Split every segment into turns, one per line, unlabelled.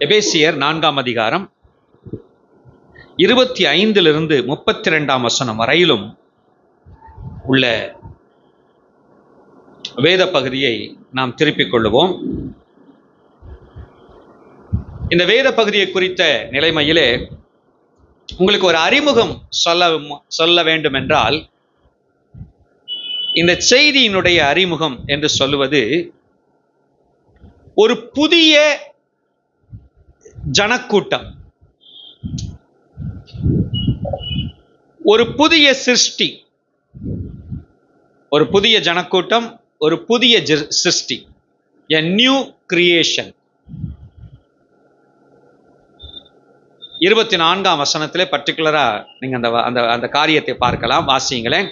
எபேசியர் 4ஆம் அதிகாரம் 25 32 வசனம் வரையிலும் உள்ள வேத பகுதியை நாம் திருப்பிக் கொள்ளுவோம். இந்த வேத பகுதியை குறித்த நிலைமையிலே உங்களுக்கு ஒரு அறிமுகம் சொல்ல வேண்டும் என்றால், இந்த செய்தியினுடைய அறிமுகம் என்று சொல்லுவது ஒரு புதிய ஜனக்கூட்டம், ஒரு புதிய சிருஷ்டி, ஒரு புதிய ஜனக்கூட்டம், ஒரு புதிய சிருஷ்டி, a new creation. 24ஆம் வசனத்திலே பர்டிகுலரா நீங்க அந்த காரியத்தை பார்க்கலாம். வாசிங்களேன்.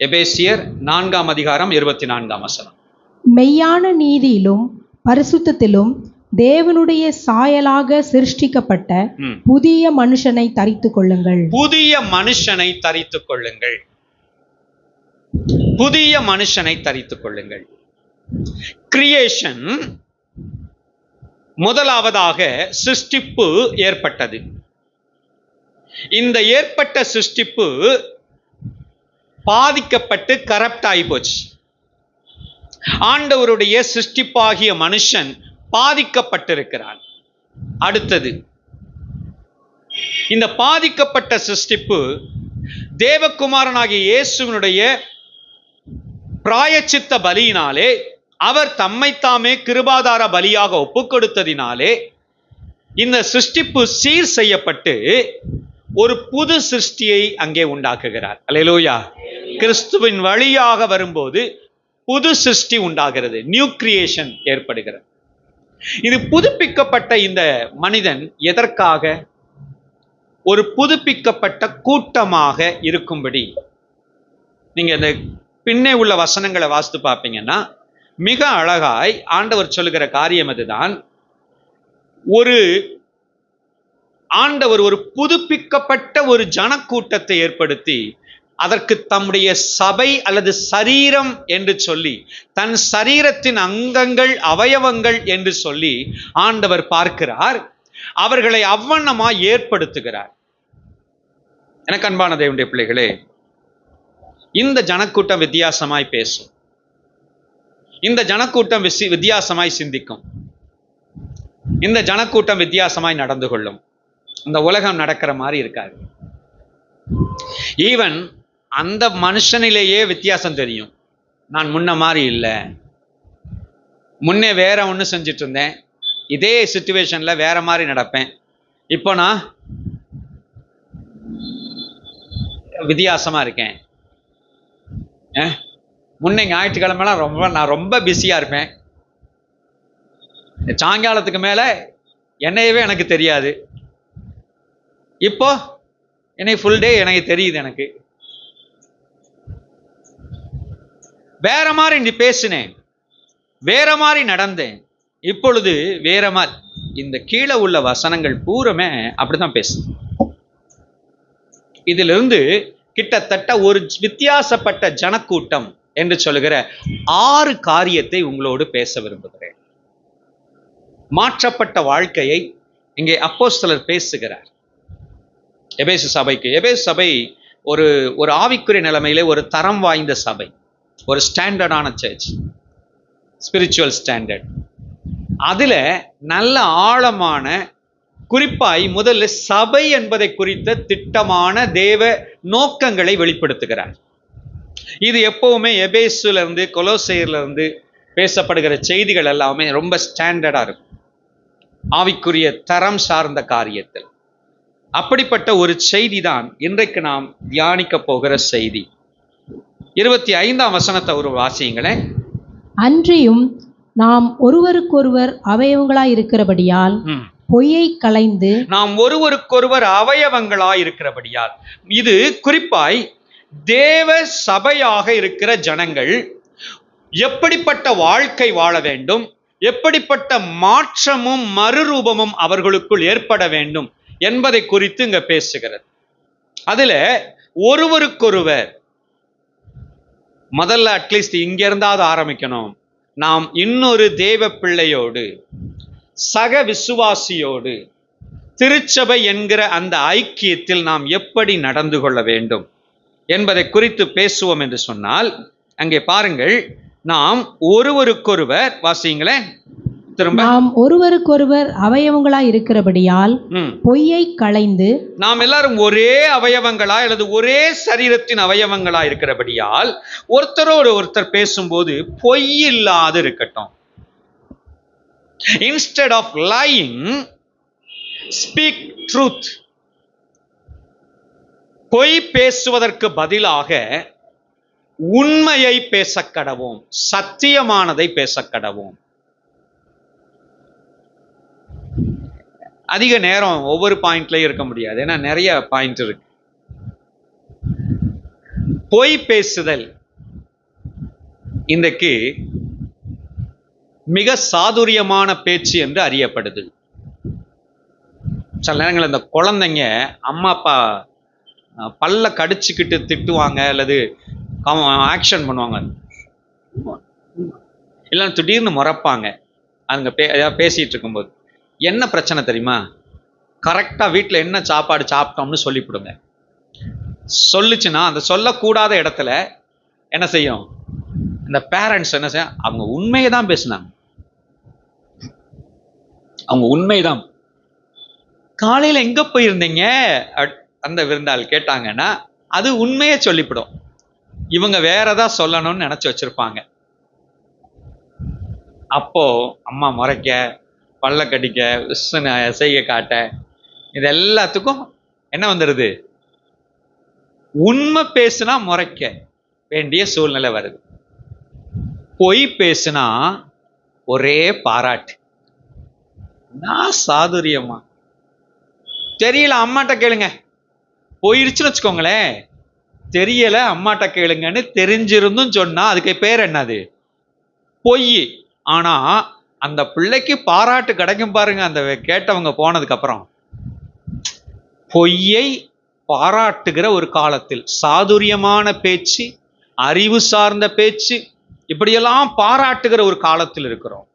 எபேசியர் 4ஆம் அதிகாரம் 24ஆம் வசனம்.
மெய்யான நீதியிலும் பரிசுத்தத்திலும் தேவனுடைய சாயலாக சிருஷ்டிக்கப்பட்ட புதிய மனுஷனை தரித்துக் கொள்ளுங்கள்.
புதிய மனுஷனை தரித்துக் கொள்ளுங்கள். புதிய மனுஷனை தரித்துக் கொள்ளுங்கள். கிரியேஷன், முதலாவதாக சிருஷ்டிப்பு ஏற்பட்டது. இந்த ஏற்பட்ட சிருஷ்டிப்பு பாதிக்கப்பட்டு கரப்ட் ஆகி போச்சு. ஆண்டவருடைய சிருஷ்டிப்பாகிய மனுஷன் பாதிக்கப்பட்டிருக்கிறான். அடுத்தது, இந்த பாதிக்கப்பட்ட சிருஷ்டிப்பு தேவகுமாரனாகிய இயேசுவினுடைய பிராயச்சித்த பலியினாலே, அவர் தம்மைத்தாமே கிருபாதார பலியாக ஒப்புக் கொடுத்ததினாலே இந்த சிருஷ்டிப்பு சீர் செய்யப்பட்டு ஒரு புது சிருஷ்டியை அங்கே உண்டாக்குகிறார். அல்லேலூயா. கிறிஸ்துவின் வழியாக வரும்போது புது சிருஷ்டி உண்டாகிறது, நியூ கிரியேஷன் ஏற்படுகிறது. இது புதுப்பிக்கப்பட்ட இந்த மனிதன் எதற்காக? ஒரு புதுப்பிக்கப்பட்ட கூட்டமாக இருக்கும்படி. நீங்க இந்த பின்னே உள்ள வசனங்களை வாசித்து பார்ப்பீங்கன்னா மிக அழகாய் ஆண்டவர் சொல்லுகிற காரியம் அதுதான். ஆண்டவர் ஒரு புதுப்பிக்கப்பட்ட ஒரு ஜனக்கூட்டத்தை ஏற்படுத்தி அதற்கு தம்முடைய சபை அல்லது சரீரம் என்று சொல்லி, தன் சரீரத்தின் அங்கங்கள் அவயவங்கள் என்று சொல்லி ஆண்டவர் பார்க்கிறார். அவர்களை அவ்வண்ணமாய் ஏற்படுத்துகிறார். எனக்கு அன்பான தேவனுடைய பிள்ளைகளே, இந்த ஜனக்கூட்டம் வித்தியாசமாய் பேசும். இந்த ஜனக்கூட்டம் வித்தியாசமாய் சிந்திக்கும். இந்த ஜனக்கூட்டம் வித்தியாசமாய் நடந்து கொள்ளும். இந்த உலகம் நடக்கிற மாதிரி இருக்காது. ஈவன் அந்த மனுஷனிலேயே வித்தியாசம் தெரியும். நான் முன்ன மாதிரி இல்லை, முன்னே வேற ஒன்று செஞ்சுட்டு இருந்தேன், இதே சிச்சுவேஷன்ல வேற மாதிரி நடப்பேன், இப்போ நான் வித்தியாசமா இருக்கேன். முன்னே ஞாயிற்றுக்கிழமைலாம் நான் ரொம்ப பிஸியா இருப்பேன், சாயங்காலத்துக்கு மேல என்னையவே எனக்கு தெரியாது, இப்போ என்னை ஃபுல் டே எனக்கு தெரியுது. எனக்கு வேற மாதிரி நீ பேசினேன், வேற மாதிரி நடந்தேன், இப்பொழுது வேற மாதிரி. இந்த கீழே உள்ள வசனங்கள் பூரமே அப்படிதான் பேசு. இதிலிருந்து கிட்டத்தட்ட ஒரு வித்தியாசப்பட்ட ஜனக்கூட்டம் என்று சொல்லுகிற 6 காரியத்தை உங்களோடு பேச விரும்புகிறேன். மாற்றப்பட்ட வாழ்க்கையை இங்கே அப்போஸ்தலர் பேசுகிறார் எபேசு சபைக்கு. எபேசு சபை ஒரு ஆவிக்குரிய நிலைமையிலே ஒரு தரம் வாய்ந்த சபை, ஒரு ஸ்டாண்டர்டான சர்ச், ஸ்பிரிச்சுவல் ஸ்டாண்டர்ட். அதுல நல்ல ஆழமான, குறிப்பாய் முதல்ல சபை என்பதை குறித்த திட்டமான தேவ நோக்கங்களை வெளிப்படுத்துகிறார். இது எப்பவுமே எபேசுல இருந்து கொலோசையர்ல இருந்து பேசப்படுகிற செய்திகள் எல்லாமே ரொம்ப ஸ்டாண்டர்டா இருக்கும், ஆவிக்குரிய தரம் சார்ந்த காரியத்தில். அப்படிப்பட்ட ஒரு செய்தி தான் இன்றைக்கு நாம் தியானிக்க போகிற செய்தி. 25ஆம் வசனத்தை ஒரு வாசியுங்களேன்.
அன்றியும் நாம் ஒருவருக்கொருவர் அவயவங்களாய் இருக்கிறபடியால் பொய்யை களைந்து,
நாம் ஒருவருக்கொருவர் அவயவங்களாய் இருக்கிறபடியால். இது குறிப்பாய் தேவ சபையாக இருக்கிற ஜனங்கள் எப்படிப்பட்ட வாழ்க்கை வாழ வேண்டும், எப்படிப்பட்ட மாற்றமும் மறுரூபமும் அவர்களுக்குள் ஏற்பட வேண்டும் என்பதை குறித்து இங்க பேசுகிறது. அதுல ஒருவருக்கொருவர், முதல்ல அட்லீஸ்ட் இங்க இருந்தாவது ஆரம்பிக்கணும். நாம் இன்னொரு தேவ பிள்ளையோடு, சக விசுவாசியோடு திருச்சபை என்கிற அந்த ஐக்கியத்தில் நாம் எப்படி நடந்து கொள்ள வேண்டும் என்பதை குறித்து பேசுவோம் என்று சொன்னால், அங்கே பாருங்கள், நாம் ஒருவருக்கொருவர், வாசிங்களேன் திரும்ப,
நாம் ஒருவருக்கொருவர் அவயவங்களாய் இருக்கிறபடியால் பொய்யை களைந்து,
நாம் எல்லாரும் ஒரே அவயவங்களா அல்லது ஒரே சரீரத்தின் அவயவங்களா இருக்கிறபடியால் ஒருத்தரோடு ஒருத்தர் பேசும்போது பொய் இல்லாது இருக்கட்டும். Instead of lying, speak truth. பொய் பேசுவதற்கு பதிலாக உண்மையை பேசக்கடவோம், சத்தியமானதை பேசக்கடவோம். அதிக நேரம் ஒவ்வொரு பாயிண்ட்லயும் இருக்க முடியாது, ஏன்னா நிறைய பாயிண்ட் இருக்கு. பொய் பேசுதல் இன்றைக்கு மிக சாதுரியமான பேச்சு என்று அறியப்படுது. சில நேரங்கள் இந்த குழந்தைங்க அம்மா அப்பா பல்ல கடிச்சுக்கிட்டு திட்டுவாங்க அல்லது ஆக்ஷன் பண்ணுவாங்க, இல்லை திடீர்னு முறைப்பாங்க. அதுங்க பேசிட்டு இருக்கும்போது என்ன பிரச்சனை தெரியுமா? கரெக்டாக வீட்டில் என்ன சாப்பாடு சாப்பிட்டோம்னு சொல்லிவிடுங்க. சொல்லுச்சுன்னா அந்த சொல்லக்கூடாத இடத்துல என்ன செய்யும் இந்த பேரண்ட்ஸ்? என்ன செய்ய, அவங்க உண்மையை தான் பேசினாங்க, அவங்க உண்மைதான். காலையில் எங்க போயிருந்தீங்க அந்த விருந்தாள் கேட்டாங்கன்னா அது உண்மையை சொல்லிவிடும். இவங்க வேற ஏதாவது சொல்லணும்னு நினைச்சு வச்சிருப்பாங்க. அப்போ அம்மா முறைக்க, பல்ல கடிக்க, செய்ய காட்ட, இது எல்லாத்துக்கும் என்ன வந்துடுது? உண்மை பேசுனா முறைக்க வேண்டிய சூழ்நிலை வருது. பொய் பேசுனா ஒரே பாராட்டு. நான் சாதுரியமா தெரியல, அம்மாட்ட கேளுங்க. போயிடுச்சுன்னு வச்சுக்கோங்களேன், தெரியல அம்மாட்ட கேளுங்கன்னு தெரிஞ்சிருந்தும் சொன்னா அதுக்கு பேர் என்னது? பொய். ஆனா அந்த பிள்ளைக்கு பாராட்டு கிடைக்கும் பாருங்க, அந்த கேட்டவங்க போனதுக்கு அப்புறம். பொய்யை பாராட்டுகிற ஒரு காலத்தில், சாதுரியமான பேச்சு, அறிவு சார்ந்த பேச்சு, இப்படியெல்லாம் பாராட்டுகிற ஒரு காலத்தில் இருக்கிறோம்.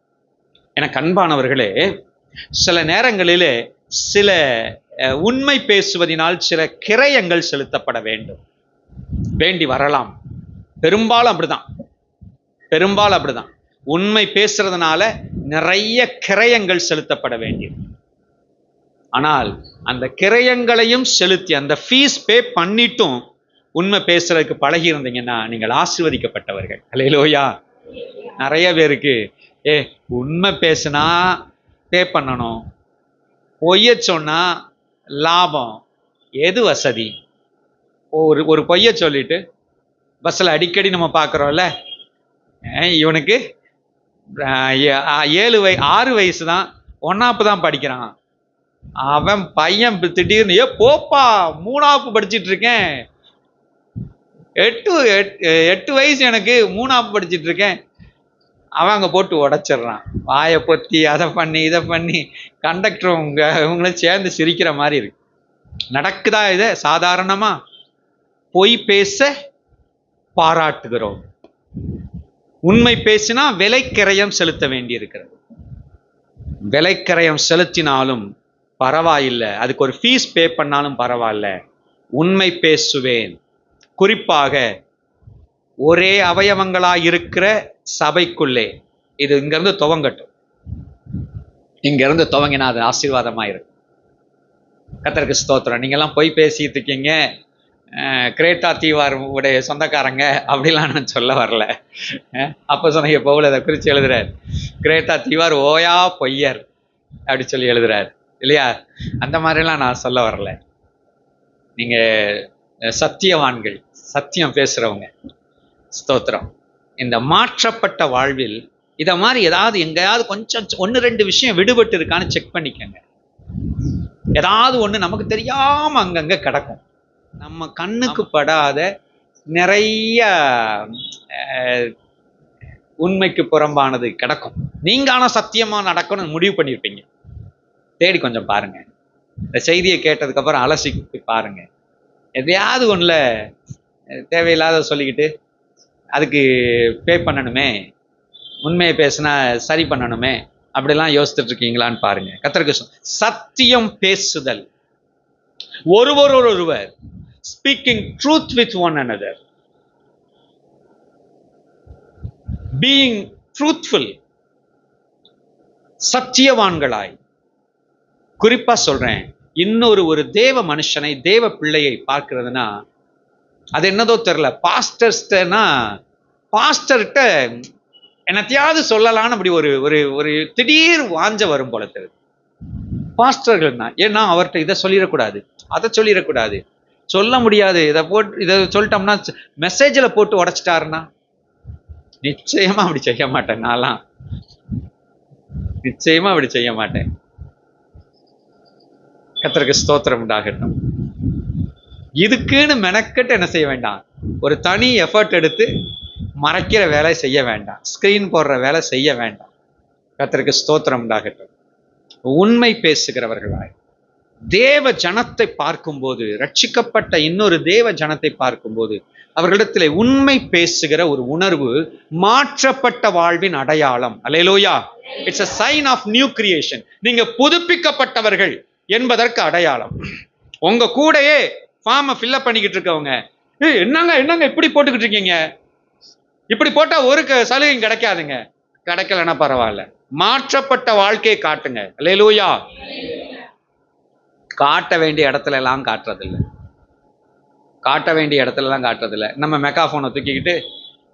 எனக்கு அன்பானவர்களே, சில நேரங்களிலே சில உண்மை பேசுவதனால் சில கிரயங்கள் செலுத்தப்பட வேண்டும், வேண்டி வரலாம். பெரும்பாலும் அப்படிதான். உண்மை பேசுறதுனால நிறைய கிரயங்கள் செலுத்தப்பட வேண்டியது. ஆனால் அந்த கிரயங்களையும் செலுத்தி அந்த ஃபீஸ் பே பண்ணிட்டும் உண்மை பேசுறதுக்கு பழகி இருந்தீங்கன்னா நீங்கள் ஆசீர்வதிக்கப்பட்டவர்கள். அல்லேலூயா. நிறைய பேருக்கு உண்மை பேசுனா பே பண்ணணும், பொய்ய சொன்னா லாபம், எது வசதி? ஒரு பொய்ய சொல்லிட்டு பஸ்ஸில் அடிக்கடி நம்ம பார்க்குறோம்ல, இவனுக்கு 6 வயசு தான், 1ஆப்பு தான் படிக்கிறான். அவன் பையன் திடீர்னு போப்பா 3ஆப்பு படிச்சுட்டு இருக்கேன், 8 வயசு எனக்கு, 3ஆப்பு படிச்சுட்டு இருக்கேன். அவன் அங்கே போட்டு உடைச்சிடுறான். வாயை பொத்தி அதை பண்ணி இதை பண்ணி கண்டக்டர் இவங்களும் சேர்ந்து சிரிக்கிற மாதிரி இருக்கு. நடக்குதா இதை சாதாரணமா? பொய் பேச பாராட்டுகிறோம். உண்மை பேசினா விலைக்கிரயம் செலுத்த வேண்டி இருக்கிறது. விலைக்கிரயம் செலுத்தினாலும் பரவாயில்லை, அதுக்கு ஒரு ஃபீஸ் பே பண்ணாலும் பரவாயில்ல, உண்மை பேசுவேன். குறிப்பாக ஒரே அவயவங்களாக இருக்கிற சபைக்குள்ளே இது இங்கிருந்து துவங்கட்டும். இங்கிருந்து துவங்கினா அது ஆசீர்வாதமாக இருக்கும். கர்த்தருக்கு ஸ்தோத்திரம். நீங்கள்லாம் போய் பேசிட்டு இருக்கீங்க, கிரேட்டா தீவார் உடைய சொந்தக்காரங்க அப்படிலாம் நான் சொல்ல வரல. அப்போ சொன்ன பவுல் அதை குறித்து எழுதுறார், கிரேட்டா தீவார் ஓயா பொய்யர் அப்படி சொல்லி எழுதுறார் இல்லையா? அந்த மாதிரிலாம் நான் சொல்ல வரல. நீங்கள் சத்தியவான்கள், சத்தியம் பேசுகிறவங்க. ஸ்தோத்திரம். இந்த மாற்றப்பட்ட வாழ்வில் இதை மாதிரி ஏதாவது எங்கேயாவது கொஞ்சம் 1-2 விஷயம் விடுபட்டு இருக்கான்னு செக் பண்ணிக்கங்க. ஏதாவது ஒன்று நமக்கு தெரியாமல் அங்கங்கே கிடக்கும். நம்ம கண்ணுக்கு படாத நிறைய உண்மைக்கு புறம்பானது கிடக்கும். நீங்க ஆனால் சத்தியமாக நடக்கணும்னு முடிவு பண்ணியிருப்பீங்க. தேடி கொஞ்சம் பாருங்க. இந்த செய்தியை கேட்டதுக்கு அப்புறம் அலசி பாருங்க. எதையாவது ஒன்றுல தேவையில்லாத சொல்லிக்கிட்டு அதுக்கு பே பண்ணணுமே, உண்மையை பேசினா சரி பண்ணணுமே, அப்படிலாம் யோசிச்சுட்டு இருக்கீங்களான்னு பாருங்க. கர்த்தருக்கு சத்தியம் பேசுதல், ஒருவர் speaking truth with one another, being truthful, சத்தியவான்களாய். குறிப்பா சொல்றேன், ஒரு தேவ மனுஷனை, தேவ பிள்ளையை பார்க்கிறதுனா அது என்னதோ தெரியல. பாஸ்டர்கிட்ட என்னத்தையாவது சொல்லலான்னு அப்படி ஒரு ஒரு ஒரு திடீர் வாஞ்ச வரும் போல தெரியுது பாஸ்டர்கள்னா. ஏன்னா அவர்கிட்ட இதை சொல்லிடக்கூடாது, அதை சொல்லிடக்கூடாது, சொல்ல முடியாது, இதை சொல்லிட்டோம்னா மெசேஜில் போட்டு உடைச்சிட்டாருன்னா நிச்சயமா அப்படி செய்ய மாட்டேன். நான்லாம் நிச்சயமா அப்படி செய்ய மாட்டேன். கர்த்தருக்கு ஸ்தோத்திரம் உண்டாகட்டும். இதுக்குன்னு மெனக்கட்டு என்ன செய்ய வேண்டாம், ஒரு தனி எஃபர்ட் எடுத்து மறைக்கிற வேலை செய்ய வேண்டாம், ஸ்கிரீன் போடுற வேலை செய்ய வேண்டாம். கர்த்தருக்கு ஸ்தோத்திரம் உண்டாகட்டும். உண்மை பேசுகிறவர்களாய் தேவ ஜனத்தை பார்க்கும்போது, ரட்சிக்கப்பட்ட இன்னொரு தேவ ஜனத்தை பார்க்கும்போது அவர்களிடத்தில் உண்மை பேசுகிற ஒரு உணர்வு மாற்றப்பட்ட வாழ்வின் அடையாளம். அல்லேலூயா. It's a sign of new creation. நீங்க புதுப்பிக்கப்பட்டவர்கள் என்பதற்கு அடையாளம். உங்க கூடயே ஃபார்மை ஃபில்அப் பண்ணிக்கிட்டு இருக்கவங்க, என்னங்க இப்படி போட்டுக்கிட்டு இருக்கீங்க, இப்படி போட்டா ஒரு சலுகையும் கிடைக்காதுங்க. கிடைக்கலன்னா பரவாயில்ல, மாற்றப்பட்ட வாழ்க்கையை காட்டுங்க. அல்லேலூயா. காட்ட வேண்டிய இடத்துல எல்லாம் காட்டுறதில்லை, காட்ட வேண்டிய இடத்துல எல்லாம் காட்டுறதில்லை. நம்ம மெகாஃபோனை தூக்கிக்கிட்டு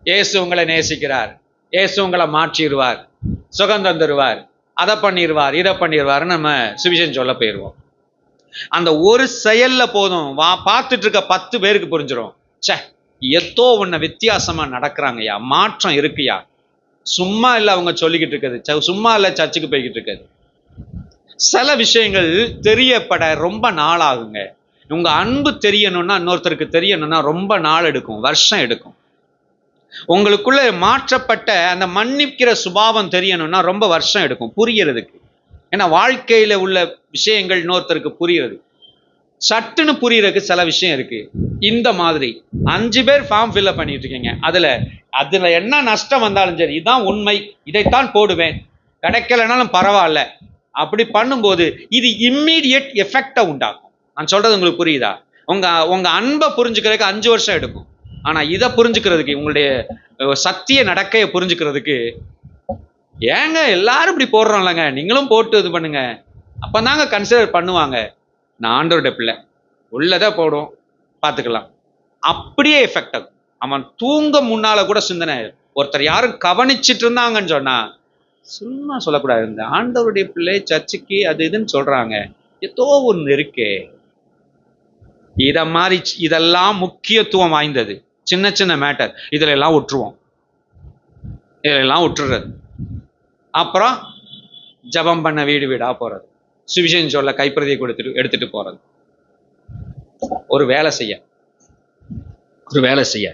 இயேசு உங்களை நேசிக்கிறார், இயேசு உங்களை மாற்றிடுவார், சுகந்தம் தருவார், அதை பண்ணிடுவார், இதை பண்ணிடுவார்னு நம்ம சுவிசேஷம் சொல்ல போயிடுவோம். அந்த ஒரு செயல்ல போதும் பார்த்துட்டு இருக்க 10 பேருக்கு புரிஞ்சிடும், சே ஏதோ ஒன்று வித்தியாசமா நடக்கிறாங்கய்யா, மாற்றம் இருக்குயா. சும்மா இல்லை அவங்க சொல்லிக்கிட்டு இருக்குது, சும்மா இல்லை சர்ச்சுக்கு போய்கிட்டு இருக்குது. சில விஷயங்கள் தெரியப்பட ரொம்ப நாள் ஆகுங்க. உங்க அன்பு தெரியணும்னா, இன்னொருத்தருக்கு தெரியணும்னா ரொம்ப நாள் எடுக்கும், வருஷம் எடுக்கும். உங்களுக்குள்ள மாற்றப்பட்ட அந்த மன்னிக்கிற சுபாவம் தெரியணும்னா ரொம்ப வருஷம் எடுக்கும் புரியறதுக்கு. ஏன்னா வாழ்க்கையில உள்ள விஷயங்கள் இன்னொருத்தருக்கு புரியுறது சட்டுன்னு புரியறதுக்கு சில விஷயம் இருக்கு. இந்த மாதிரி 5 பேர் ஃபார்ம் ஃபில்அப் பண்ணிட்டு இருக்கீங்க, அதுல என்ன நஷ்டம் வந்தாலும் சரி, இதான் உண்மை, இதைத்தான் போடுவேன், கிடைக்கலனாலும் பரவாயில்ல, அப்படி பண்ணும்போது இது இம்மீடியட் எஃபெக்டை உண்டாக்கும். நான் சொல்றது உங்களுக்கு புரியுதா? உங்க அன்பை புரிஞ்சுக்கிறதுக்கு 5 வருஷம் எடுக்கும். ஆனா இதை புரிஞ்சுக்கிறதுக்கு, உங்களுடைய சத்திய நடக்கையை புரிஞ்சுக்கிறதுக்கு, ஏங்க எல்லாரும் இப்படி போடுறோம்லங்க, நீங்களும் போட்டு இது பண்ணுங்க, அப்பதாங்க கன்சிடர் பண்ணுவாங்க. நான் ஆண்டவருடைய பிள்ளை, உள்ளதை போடும், பார்த்துக்கலாம், அப்படியே எஃபெக்ட் ஆகும். அவன் தூங்க முன்னால கூட சிந்தனை, ஒருத்தர் யாரும் கவனிச்சுட்டு இருந்தாங்கன்னு சொன்னா சும்மா சொல்லக்கூடாது, இந்த ஆண்டவருடைய பிள்ளை சர்ச்சுக்கு அது இதுன்னு சொல்றாங்க, ஏதோ ஒன்று இருக்கே. இத மாதிரி இதெல்லாம் முக்கியத்துவம் வாய்ந்தது. சின்ன சின்ன மேட்டர் இதுல எல்லாம் விட்டுருவோம், இதெல்லாம் விட்டுறது. அப்புறம் ஜபம் பண்ண வீடு வீடா போறது, சுவிசேஷம் சொல்ல கைப்பிரதியை எடுத்துட்டு போறது. ஒரு வேலை செய்ய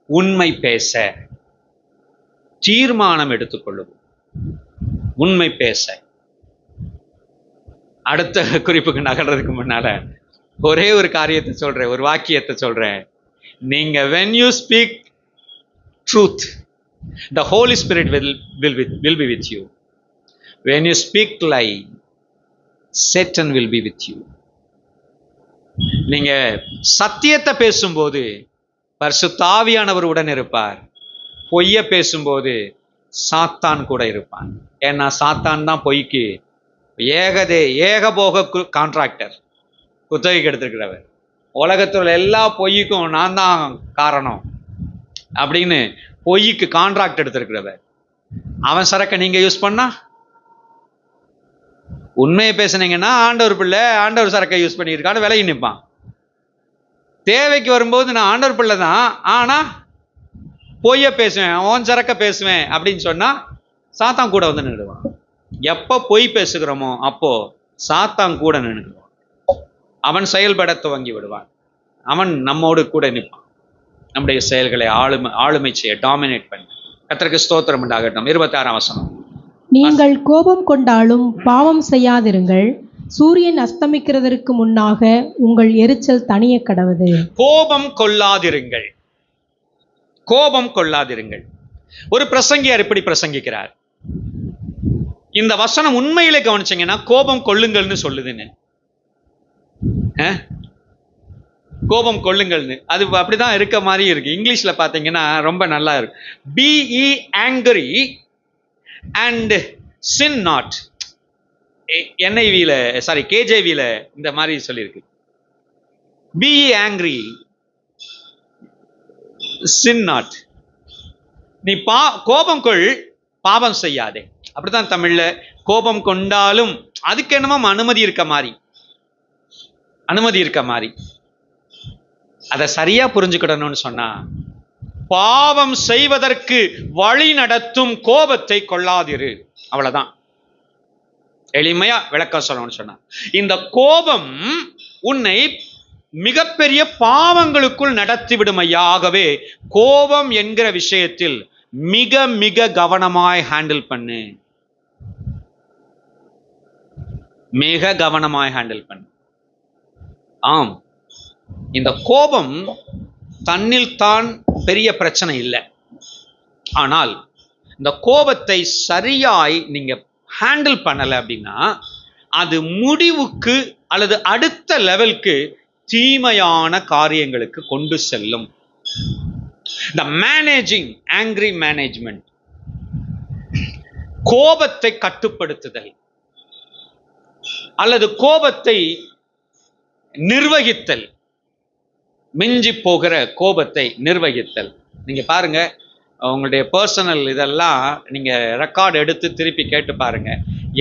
உண்மை பேச தீர்மானம் எடுத்துக்கொள்ளுவோம். உண்மை பேச. அடுத்த குறிப்புக்கு நகர்றதுக்கு முன்னால ஒரே ஒரு காரியத்தை சொல்றேன், ஒரு வாக்கியத்தை சொல்றேன். நீங்க when you speak truth, the Holy Spirit will be with you. When you speak lie, Satan will be with you. நீங்க சத்தியத்தை பேசும்போது பரிசுத்த ஆவியானவர் உடன் இருப்பார். பொய்ய பேசும்போது சாத்தான் கூட இருப்பான். ஏன்னா சாத்தான் தான் பொய்க்கு ஏகபோக கான்ட்ராக்டர், குத்தகைக்கு எடுத்திருக்கிறவர். உலகத்துல எல்லா பொய்க்கும் நான் தான் காரணம் அப்படின்னு பொய்க்கு கான்ட்ராக்ட் எடுத்திருக்கிறவர். அவன் சரக்கை நீங்க யூஸ் பண்ணா, உண்மையை பேசுனீங்கன்னா ஆண்டவர் பிள்ளை, ஆண்டவர் சரக்கை யூஸ் பண்ணியிருக்கான்னு விலகி நிற்பான். தேவைக்கு வரும்போது நான் ஆண்டவர் பிள்ளை தான், ஆனா பொய்ய பேசுவேன், அவன் சரக்க பேசுவேன் அப்படின்னு சொன்னா சாத்தான் கூட வந்து நின்றுடுவான். எப்ப பொய் பேசுகிறோமோ அப்போ சாத்தான் கூட நின்றுடுவான். அவன் செயல்பட துவங்கி விடுவான். அவன் நம்மோடு கூட நிற்பான். நம்முடைய செயல்களை ஆளுமை செய்ய, டாமினேட் பண்ண. கர்த்தருக்கு ஸ்தோத்திரம் உண்டாகட்டும். 26ஆம் வசனம்.
நீங்கள் கோபம் கொண்டாலும் பாவம் செய்யாதிருங்கள், சூரியன் அஸ்தமிக்கிறதற்கு முன்னாக உங்கள் எரிச்சல் தணிய கடவது.
கோபம் கொள்ளாதிருங்கள், கோபம் கொள்ளாதிருங்கள். ஒரு பிரசங்கியார் இப்படி பிரசங்கிக்கிறார், இந்த வசனம் உண்மையிலே கவனிச்சீங்கன்னா கோபம் கொள்ளுங்கள்னு சொல்லுதுன்னு. கோபம் கொள்ளுங்கள்னு அது அப்படிதான் இருக்க மாதிரி இருக்கு. இங்கிலீஷ்ல பாத்தீங்கன்னா ரொம்ப நல்லா இருக்கு. Be ye angry and sin not. என்ஐவில சாரி கேஜேவில இந்த மாதிரி சொல்லியிருக்கு. Be ye angry sin not. நீ கோபம் கொள், பாவம் செய்யாதே. அப்படிதான் தமிழ்ல கோபம் கொண்டாலும் அதுக்கு என்னமோ அனுமதி இருக்க மாதிரி. அதை சரியா புரிஞ்சுக்கிடணும்னு சொன்னா, பாவம் செய்வதற்கு வழி நடத்தும் கோபத்தை கொள்ளாதிரு. அவ்வளவுதான். எளிமையா விளக்கம் சொல்லணும்னு சொன்னா, இந்த கோபம் உன்னை மிகப்பெரிய பாவங்களுக்குள் நடத்தி விடுமையா. ஆகவே கோபம் என்கிற விஷயத்தில் மிக மிக கவனமாய் ஹேண்டில் பண்ணு. மிக கவனமாய் ஹேண்டில் பண்ணு. ஆம், இந்த கோபம் தன்னில் தான் பெரிய பிரச்சனை இல்லை. ஆனால் இந்த கோபத்தை சரியாய் நீங்க ஹேண்டில் பண்ணல அப்படின்னா அது முடிவுக்கு அல்லது அடுத்த லெவலுக்கு தீமையான காரியங்களுக்கு கொண்டு செல்லும். The managing angry management, கோபத்தை கட்டுப்படுத்துதல் அல்லது கோபத்தை நிர்வகித்தல், மிஞ்சி போகிற கோபத்தை நிர்வகித்தல். நீங்க பாருங்க, உங்களுடைய பர்சனல் இதெல்லாம் நீங்க ரெக்கார்டு எடுத்து திருப்பி கேட்டு பாருங்க.